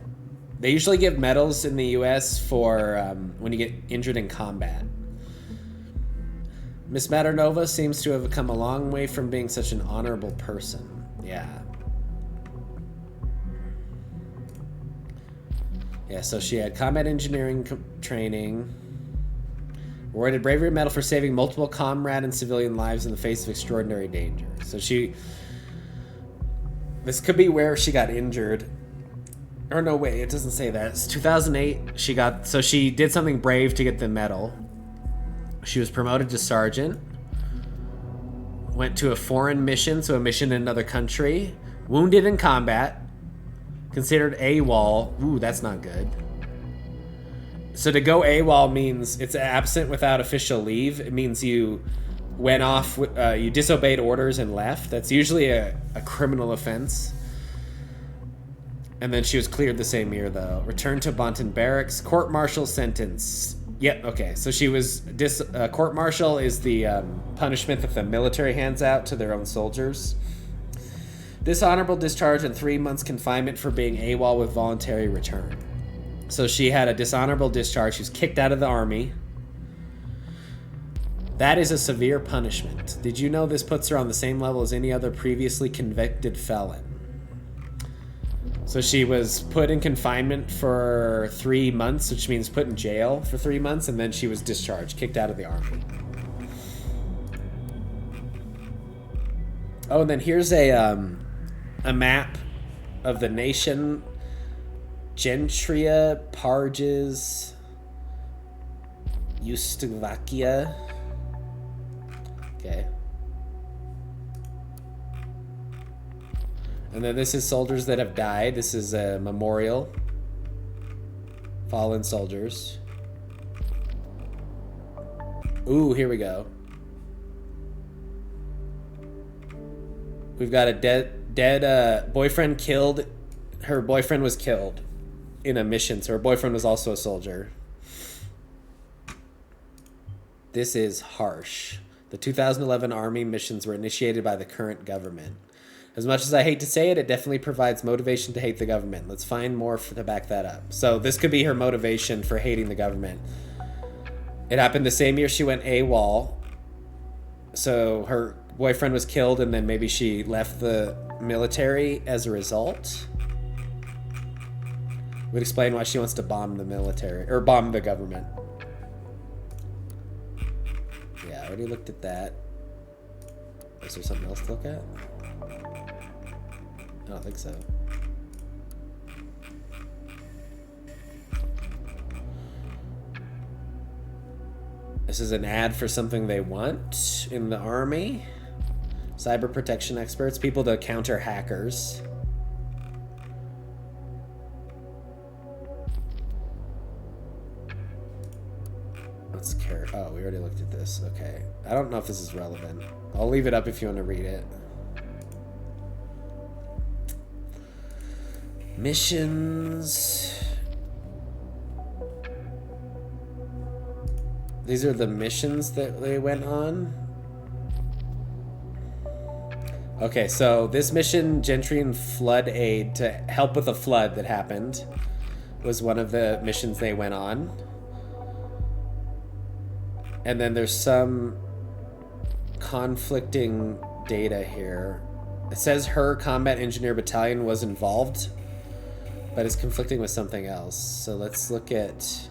They usually give medals in the U.S. for when you get injured in combat. Miss Maternova seems to have come a long way from being such an honorable person. Yeah. Yeah, so she had combat engineering training. Awarded bravery medal for saving multiple comrade and civilian lives in the face of extraordinary danger. So this could be where she got injured. Or no, wait, it doesn't say that. It's 2008. She did something brave to get the medal. She was promoted to sergeant. Went to a foreign mission, so a mission in another country. Wounded in combat. Considered AWOL. Ooh, that's not good. So to go AWOL means it's absent without official leave. It means you went off, you disobeyed orders and left. That's usually a criminal offense. And then she was cleared the same year, though. Returned to Bonton Barracks. Court-martial sentence. Yep, okay. So she was... court-martial is the punishment that the military hands out to their own soldiers. Dishonorable discharge and 3 months confinement for being AWOL with voluntary return. So she had a dishonorable discharge. She was kicked out of the army. That is a severe punishment. Did you know this puts her on the same level as any other previously convicted felon? So she was put in confinement for 3 months, which means put in jail for 3 months, and then she was discharged, kicked out of the army. Oh, and then here's a map of the nation. Gentria, Parges, Yugoslakia. Okay. And then this is soldiers that have died. This is a memorial. Fallen soldiers. Ooh, here we go. We've got a dead boyfriend killed. Her boyfriend was killed in a mission, so her boyfriend was also a soldier. This is harsh. The 2011 Army missions were initiated by the current government. As much as I hate to say it, it definitely provides motivation to hate the government. Let's find more to back that up. So this could be her motivation for hating the government. It happened the same year she went AWOL. So her boyfriend was killed, and then maybe she left the military as a result. Would explain why she wants to bomb the military, or bomb the government. Yeah, I already looked at that. Is there something else to look at? I don't think so. This is an ad for something they want in the army. Cyber protection experts, people to counter hackers. Let's care. Oh, we already looked at this. Okay. I don't know if this is relevant. I'll leave it up if you want to read it. Missions. These are the missions that they went on. Okay, so this mission, Gentry Flood Aid, to help with a flood that happened, was one of the missions they went on. And then there's some conflicting data here. It says her combat engineer battalion was involved, but it's conflicting with something else. So let's look at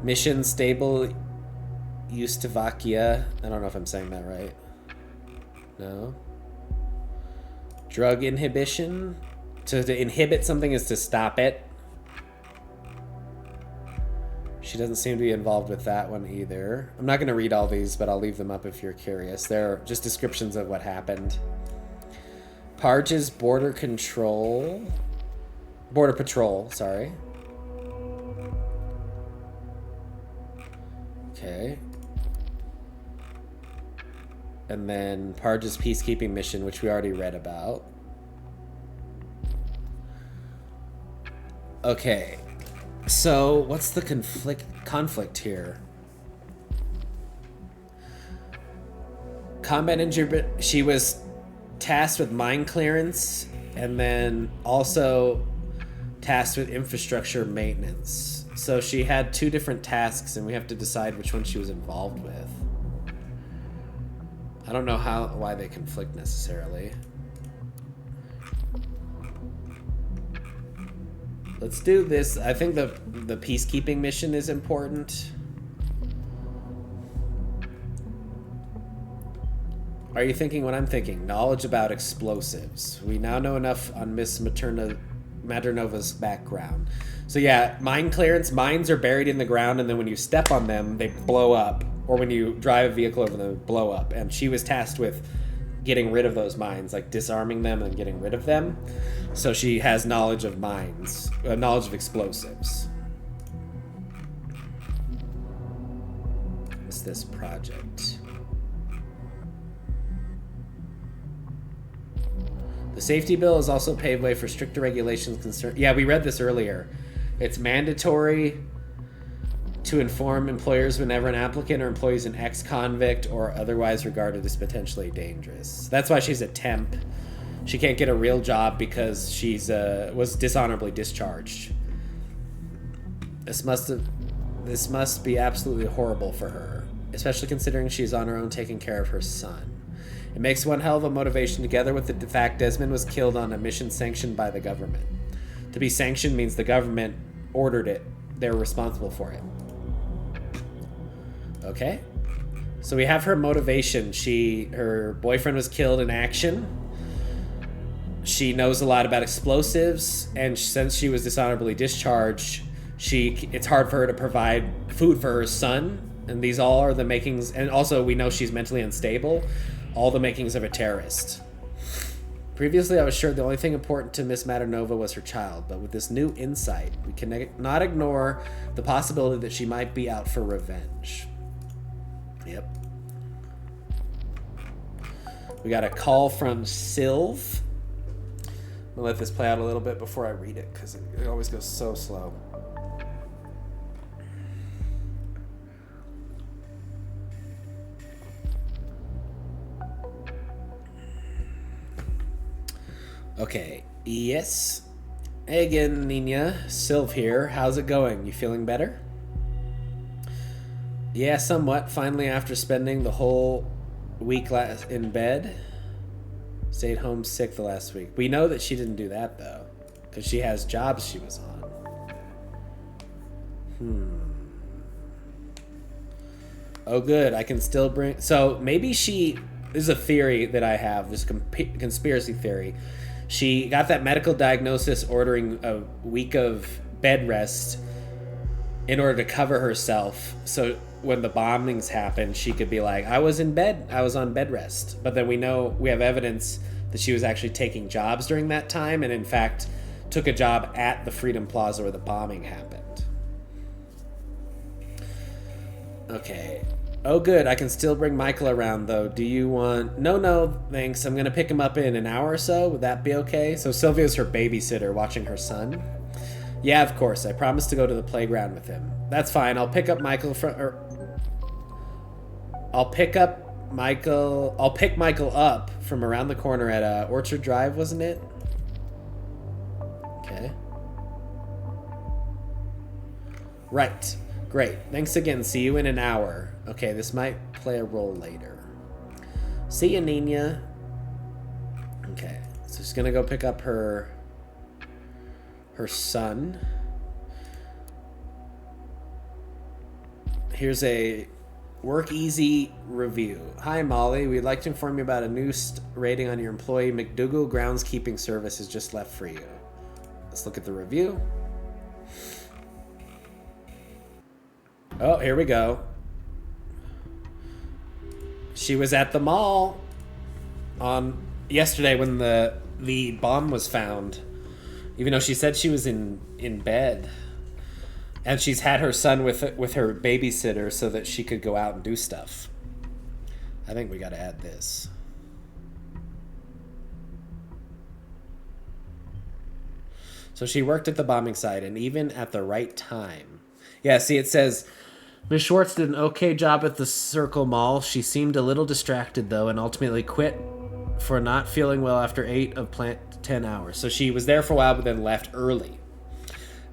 mission stable Ustavakia. I don't know if I'm saying that right. No. Drug inhibition. To inhibit something is to stop it. She doesn't seem to be involved with that one either. I'm not going to read all these, but I'll leave them up if you're curious. They're just descriptions of what happened. Parge's border patrol, sorry. Okay. And then Parge's peacekeeping mission, which we already read about. Okay. So, what's the conflict here? Combat injury, she was tasked with mine clearance and then also tasked with infrastructure maintenance. So she had two different tasks and we have to decide which one she was involved with. I don't know why they conflict necessarily. Let's do this. I think the peacekeeping mission is important. Are you thinking what I'm thinking? Knowledge about explosives. We now know enough on Miss Maternova's background. So yeah, mine clearance. Mines are buried in the ground, and then when you step on them, they blow up. Or when you drive a vehicle over them, they blow up. And she was tasked with getting rid of those mines, like disarming them and getting rid of them. So she has knowledge of mines, knowledge of explosives. What's this project? The safety bill has also paved way for stricter regulations concerned. Yeah, we read this earlier. It's mandatory to inform employers whenever an applicant or employee is an ex-convict or otherwise regarded as potentially dangerous. That's why she's a temp. She can't get a real job because she's was dishonorably discharged. This must be absolutely horrible for her, especially considering she's on her own taking care of her son. It makes one hell of a motivation together with the fact Desmond was killed on a mission sanctioned by the government. To be sanctioned means the government ordered it. They're responsible for it. Okay. So we have her motivation. Her boyfriend was killed in action. She knows a lot about explosives, and since she was dishonorably discharged, it's hard for her to provide food for her son, and these all are the makings, and also we know she's mentally unstable, all the makings of a terrorist. Previously, I was sure the only thing important to Miss Maternova was her child, but with this new insight, we can not ignore the possibility that she might be out for revenge. Yep. We got a call from Sylv. I'm gonna let this play out a little bit before I read it because it always goes so slow. Okay, yes. Hey again, Nina. Sylv here. How's it going? You feeling better? Yeah, somewhat. Finally, after spending the whole week in bed. Stayed home sick the last week. We know that she didn't do that, though. Because she has jobs she was on. Oh, good. I can still bring... So, maybe she... This is a theory that I have. This conspiracy theory. She got that medical diagnosis ordering a week of bed rest in order to cover herself. So when the bombings happened, she could be like, I was in bed. I was on bed rest. But then we have evidence that she was actually taking jobs during that time and, in fact, took a job at the Freedom Plaza where the bombing happened. Okay. Oh, good. I can still bring Michael around, though. Do you want... No, thanks. I'm going to pick him up in an hour or so. Would that be okay? So Sylvia's her babysitter watching her son? Yeah, of course. I promised to go to the playground with him. That's fine. I'll pick Michael up from around the corner at Orchard Drive, wasn't it? Okay. Right. Great. Thanks again. See you in an hour. Okay, this might play a role later. See you, Nina. Okay, so she's gonna go pick up her son. Here's a work easy review. Hi, Molly. We'd like to inform you about a new rating on your employee. McDougal Groundskeeping Service has just left for you. Let's look at the review. Oh, here we go. She was at the mall on yesterday when the bomb was found, even though she said she was in bed, and she's had her son with her babysitter so that she could go out and do stuff. I think we got to add this. So she worked at the bombing site, and even at the right time. Yeah, see, it says... Ms. Schwartz did an okay job at the Circle Mall. She seemed a little distracted, though, and ultimately quit for not feeling well after 8 of plant 10 hours. So she was there for a while, but then left early.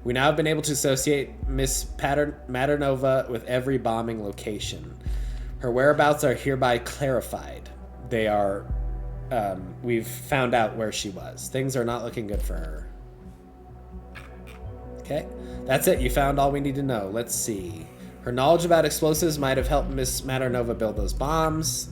We now have been able to associate Miss Maternova with every bombing location. Her whereabouts are hereby clarified. They are... we've found out where she was. Things are not looking good for her. Okay, that's it. You found all we need to know. Let's see. Her knowledge about explosives might have helped Miss Maternova build those bombs.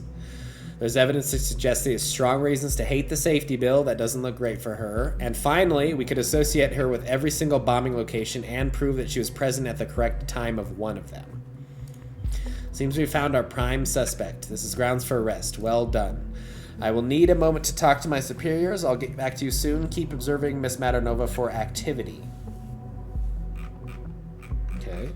There's evidence to suggest there's strong reasons to hate the safety bill. That doesn't look great for her. And finally, we could associate her with every single bombing location and prove that she was present at the correct time of one of them. Seems we found our prime suspect. This is grounds for arrest. Well done. I will need a moment to talk to my superiors. I'll get back to you soon. Keep observing Miss Maternova for activity. Okay.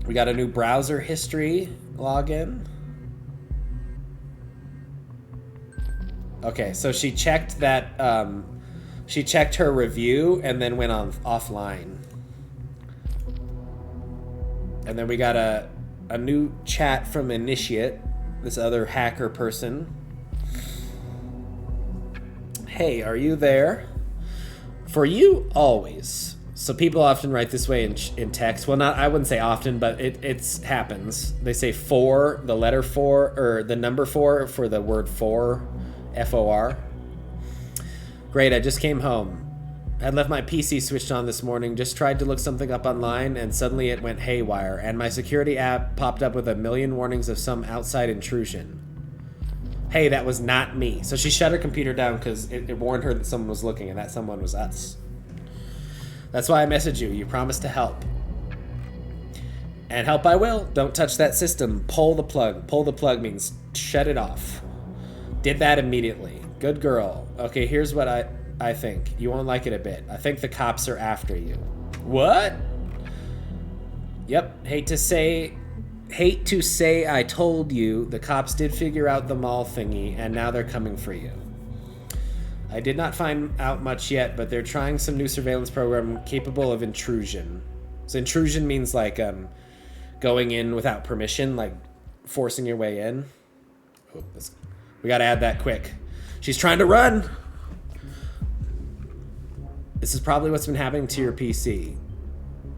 We got a new browser history login. Okay, so she checked that, she checked her review and then went on offline. And then we got a new chat from Initiate, this other hacker person. Hey, are you there? For you, always. So people often write this way in text. Well, I wouldn't say often, but it happens. They say for, the letter for, or the number for the word for, F-O-R. Great, I just came home. I'd left my PC switched on this morning, just tried to look something up online, and suddenly it went haywire, and my security app popped up with a million warnings of some outside intrusion. Hey, that was not me. So she shut her computer down because it warned her that someone was looking, and that someone was us. That's why I messaged you. You promised to help. And help I will. Don't touch that system. Pull the plug. Pull the plug means shut it off. Did that immediately. Good girl. Okay, here's what I think. You won't like it a bit. I think the cops are after you. What? Yep, hate to say I told you, the cops did figure out the mall thingy, and now they're coming for you. I did not find out much yet, but they're trying some new surveillance program capable of intrusion. So intrusion means like going in without permission, like forcing your way in. Oh, we gotta add that quick. She's trying to run! This is probably what's been happening to your PC.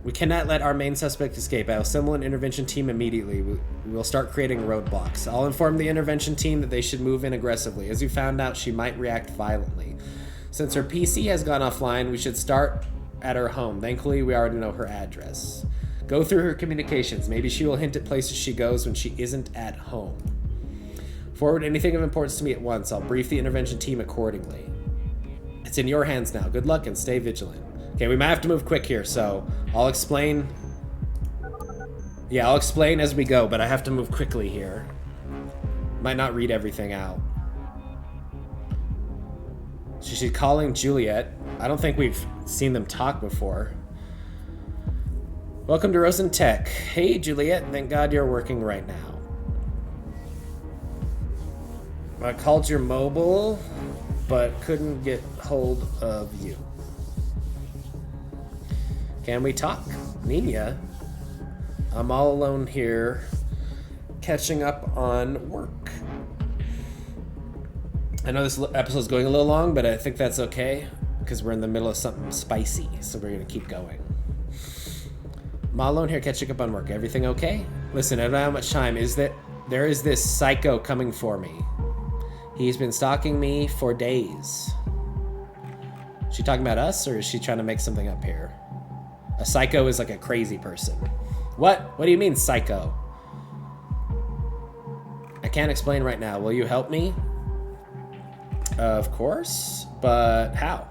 We cannot let our main suspect escape. I'll assemble an intervention team immediately. We'll start creating roadblocks. I'll inform the intervention team that they should move in aggressively. As you found out, she might react violently. Since her PC has gone offline, we should start at her home. Thankfully, we already know her address. Go through her communications. Maybe she will hint at places she goes when she isn't at home. Forward anything of importance to me at once. I'll brief the intervention team accordingly. It's in your hands now. Good luck and stay vigilant. Okay, we might have to move quick here, so I'll explain. Yeah, I'll explain as we go, but I have to move quickly here. Might not read everything out. So she's calling Juliet. I don't think we've seen them talk before. Welcome to Rosen Tech. Hey, Juliet. Thank God you're working right now. I called your mobile, but couldn't get hold of you. Can we talk? Nina, I'm all alone here, catching up on work. I know this episode's going a little long, but I think that's okay, because we're in the middle of something spicy, so we're going to keep going. I'm all alone here, catching up on work. Everything okay? Listen, I don't know how much time. There is this psycho coming for me. He's been stalking me for days. Is she talking about us, or is she trying to make something up here? A psycho is like a crazy person. What? What do you mean, psycho? I can't explain right now. Will you help me? Of course, but how?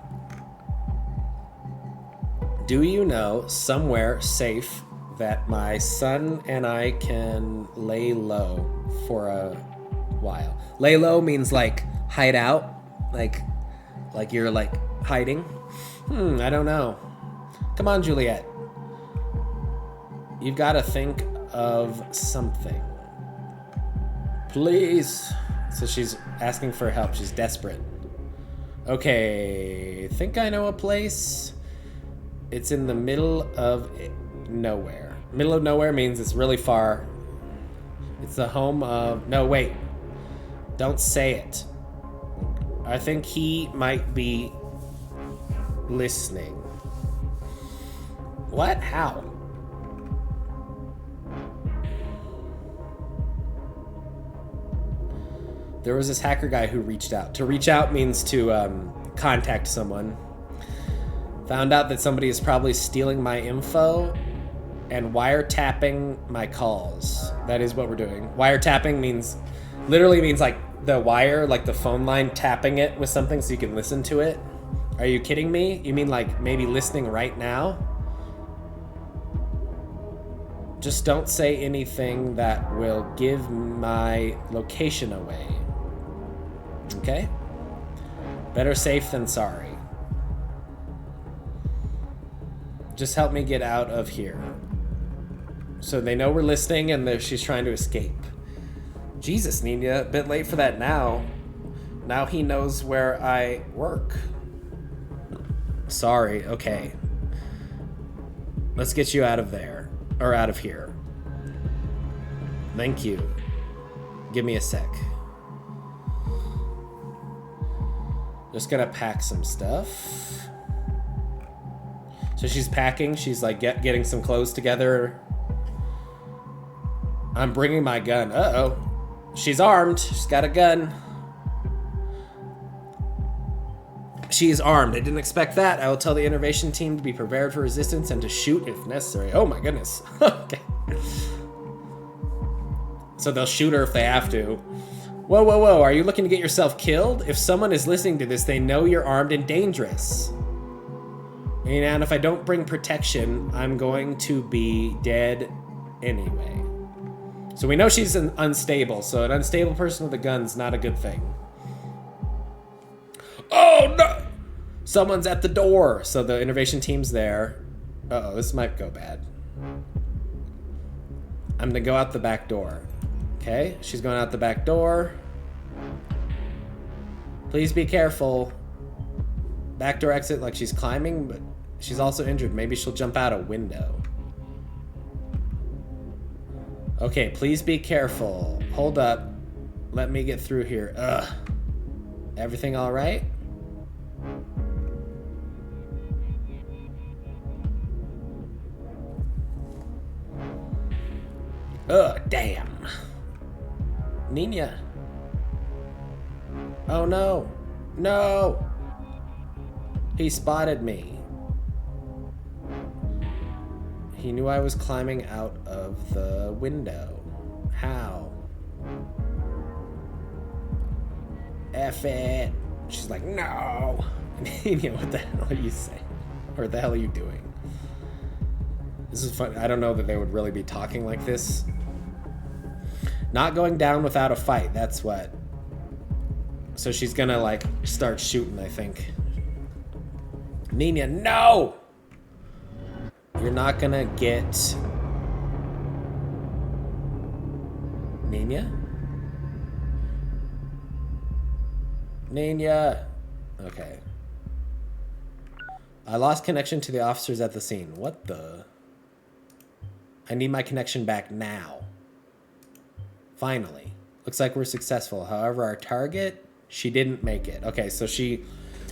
Do you know somewhere safe that my son and I can lay low for a while? Lay low means like hide out, like you're like hiding. I don't know. Come on, Juliet. You've got to think of something. Please. So she's asking for help. She's desperate. Okay, think I know a place. It's in the middle of nowhere. Middle of nowhere means it's really far. It's the home of... No, wait. Don't say it. I think he might be listening. What? How? There was this hacker guy who reached out. To reach out means to contact someone. Found out that somebody is probably stealing my info and wiretapping my calls. That is what we're doing. Wiretapping literally means like the wire, like the phone line, tapping it with something so you can listen to it. Are you kidding me? You mean like maybe listening right now? Just don't say anything that will give my location away. Okay? Better safe than sorry. Just help me get out of here. So they know we're listening and she's trying to escape. Jesus, Nina, a bit late for that now. Now he knows where I work. Sorry, okay. Let's get you out of there. Or out of here. Thank you. Give me a sec. Just gonna pack some stuff. So she's packing. She's like getting some clothes together. I'm bringing my gun. Uh-oh. She's armed. She's got a gun. She's armed. I didn't expect that. I will tell the intervention team to be prepared for resistance and to shoot if necessary. Oh my goodness. Okay. So they'll shoot her if they have to. Whoa, whoa, whoa. Are you looking to get yourself killed? If someone is listening to this, they know you're armed and dangerous. And if I don't bring protection, I'm going to be dead anyway. So we know she's unstable. So an unstable person with a gun's not a good thing. Oh, no! Someone's at the door. So the intervention team's there. Uh-oh, this might go bad. I'm gonna go out the back door. Okay, she's going out the back door. Please be careful. Back door exit, like she's climbing, but she's also injured. Maybe she'll jump out a window. Okay, please be careful. Hold up. Let me get through here. Ugh. Everything all right? Ugh, damn. Nina. Oh no. No. He spotted me. He knew I was climbing out of the window. How? F it. She's like, no. Nina, what the hell are you saying? Or what the hell are you doing? This is fun. I don't know that they would really be talking like this. Not going down without a fight. That's what. So she's gonna like start shooting, I think. Nina, no! You're not gonna get... Nina? Nina! Okay. I lost connection to the officers at the scene. What the... I need my connection back now. Finally. Looks like we're successful. However, our target, she didn't make it. Okay, so she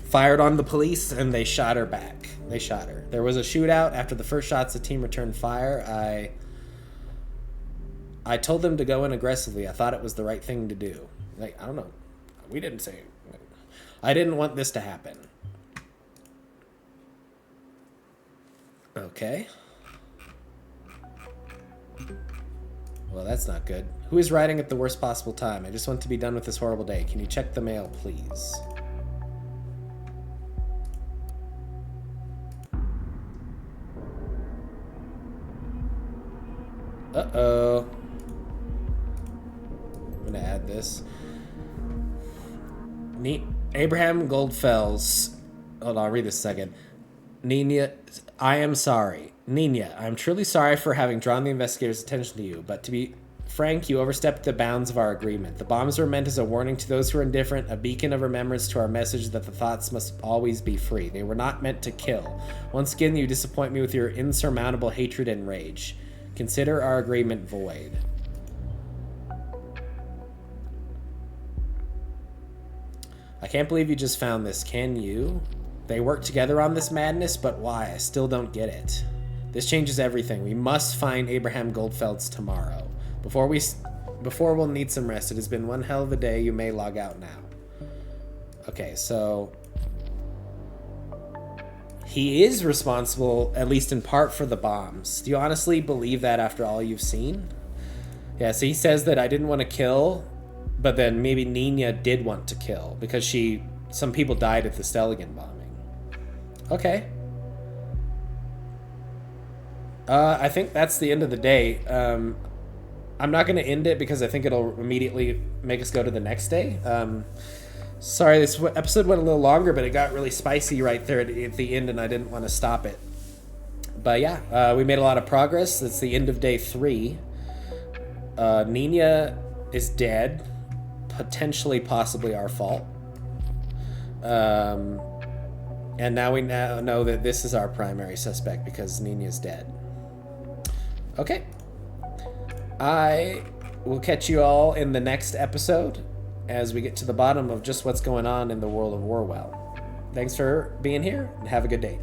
fired on the police and they shot her back. They shot her. There was a shootout. After the first shots, the team returned fire. I told them to go in aggressively. I thought it was the right thing to do. Like, I don't know. We didn't say... I didn't want this to happen. Okay. Well, that's not good. Who is writing at the worst possible time? I just want to be done with this horrible day. Can you check the mail, please? Uh-oh. I'm gonna add this. Abraham Goldfels. Hold on, I'll read this a second. Nina, I am sorry. Nina, I'm truly sorry for having drawn the investigators' attention to you, but to be frank, you overstepped the bounds of our agreement. The bombs were meant as a warning to those who are indifferent, a beacon of remembrance to our message that the thoughts must always be free. They were not meant to kill. Once again, you disappoint me with your insurmountable hatred and rage. Consider our agreement void. I can't believe you just found this, can you? They worked together on this madness, but why? I still don't get it. This changes everything. We must find Abraham Goldfelds tomorrow. Before we'll need some rest. It has been one hell of a day. You may log out now. Okay, so... he is responsible, at least in part, for the bombs. Do you honestly believe that after all you've seen? Yeah, so he says that I didn't want to kill, but then maybe Nina did want to kill because some people died at the Stelligan bombing. Okay. I think that's the end of the day. I'm not going to end it because I think it'll immediately make us go to the next day. Sorry, this episode went a little longer, but it got really spicy right there at the end, and I didn't want to stop it. But yeah, we made a lot of progress. It's the end of day 3. Nina is dead. Potentially, possibly our fault. And now we know that this is our primary suspect because Nina's dead. Okay. I will catch you all in the next episode as we get to the bottom of just what's going on in the world of Orwell. Thanks for being here and have a good day.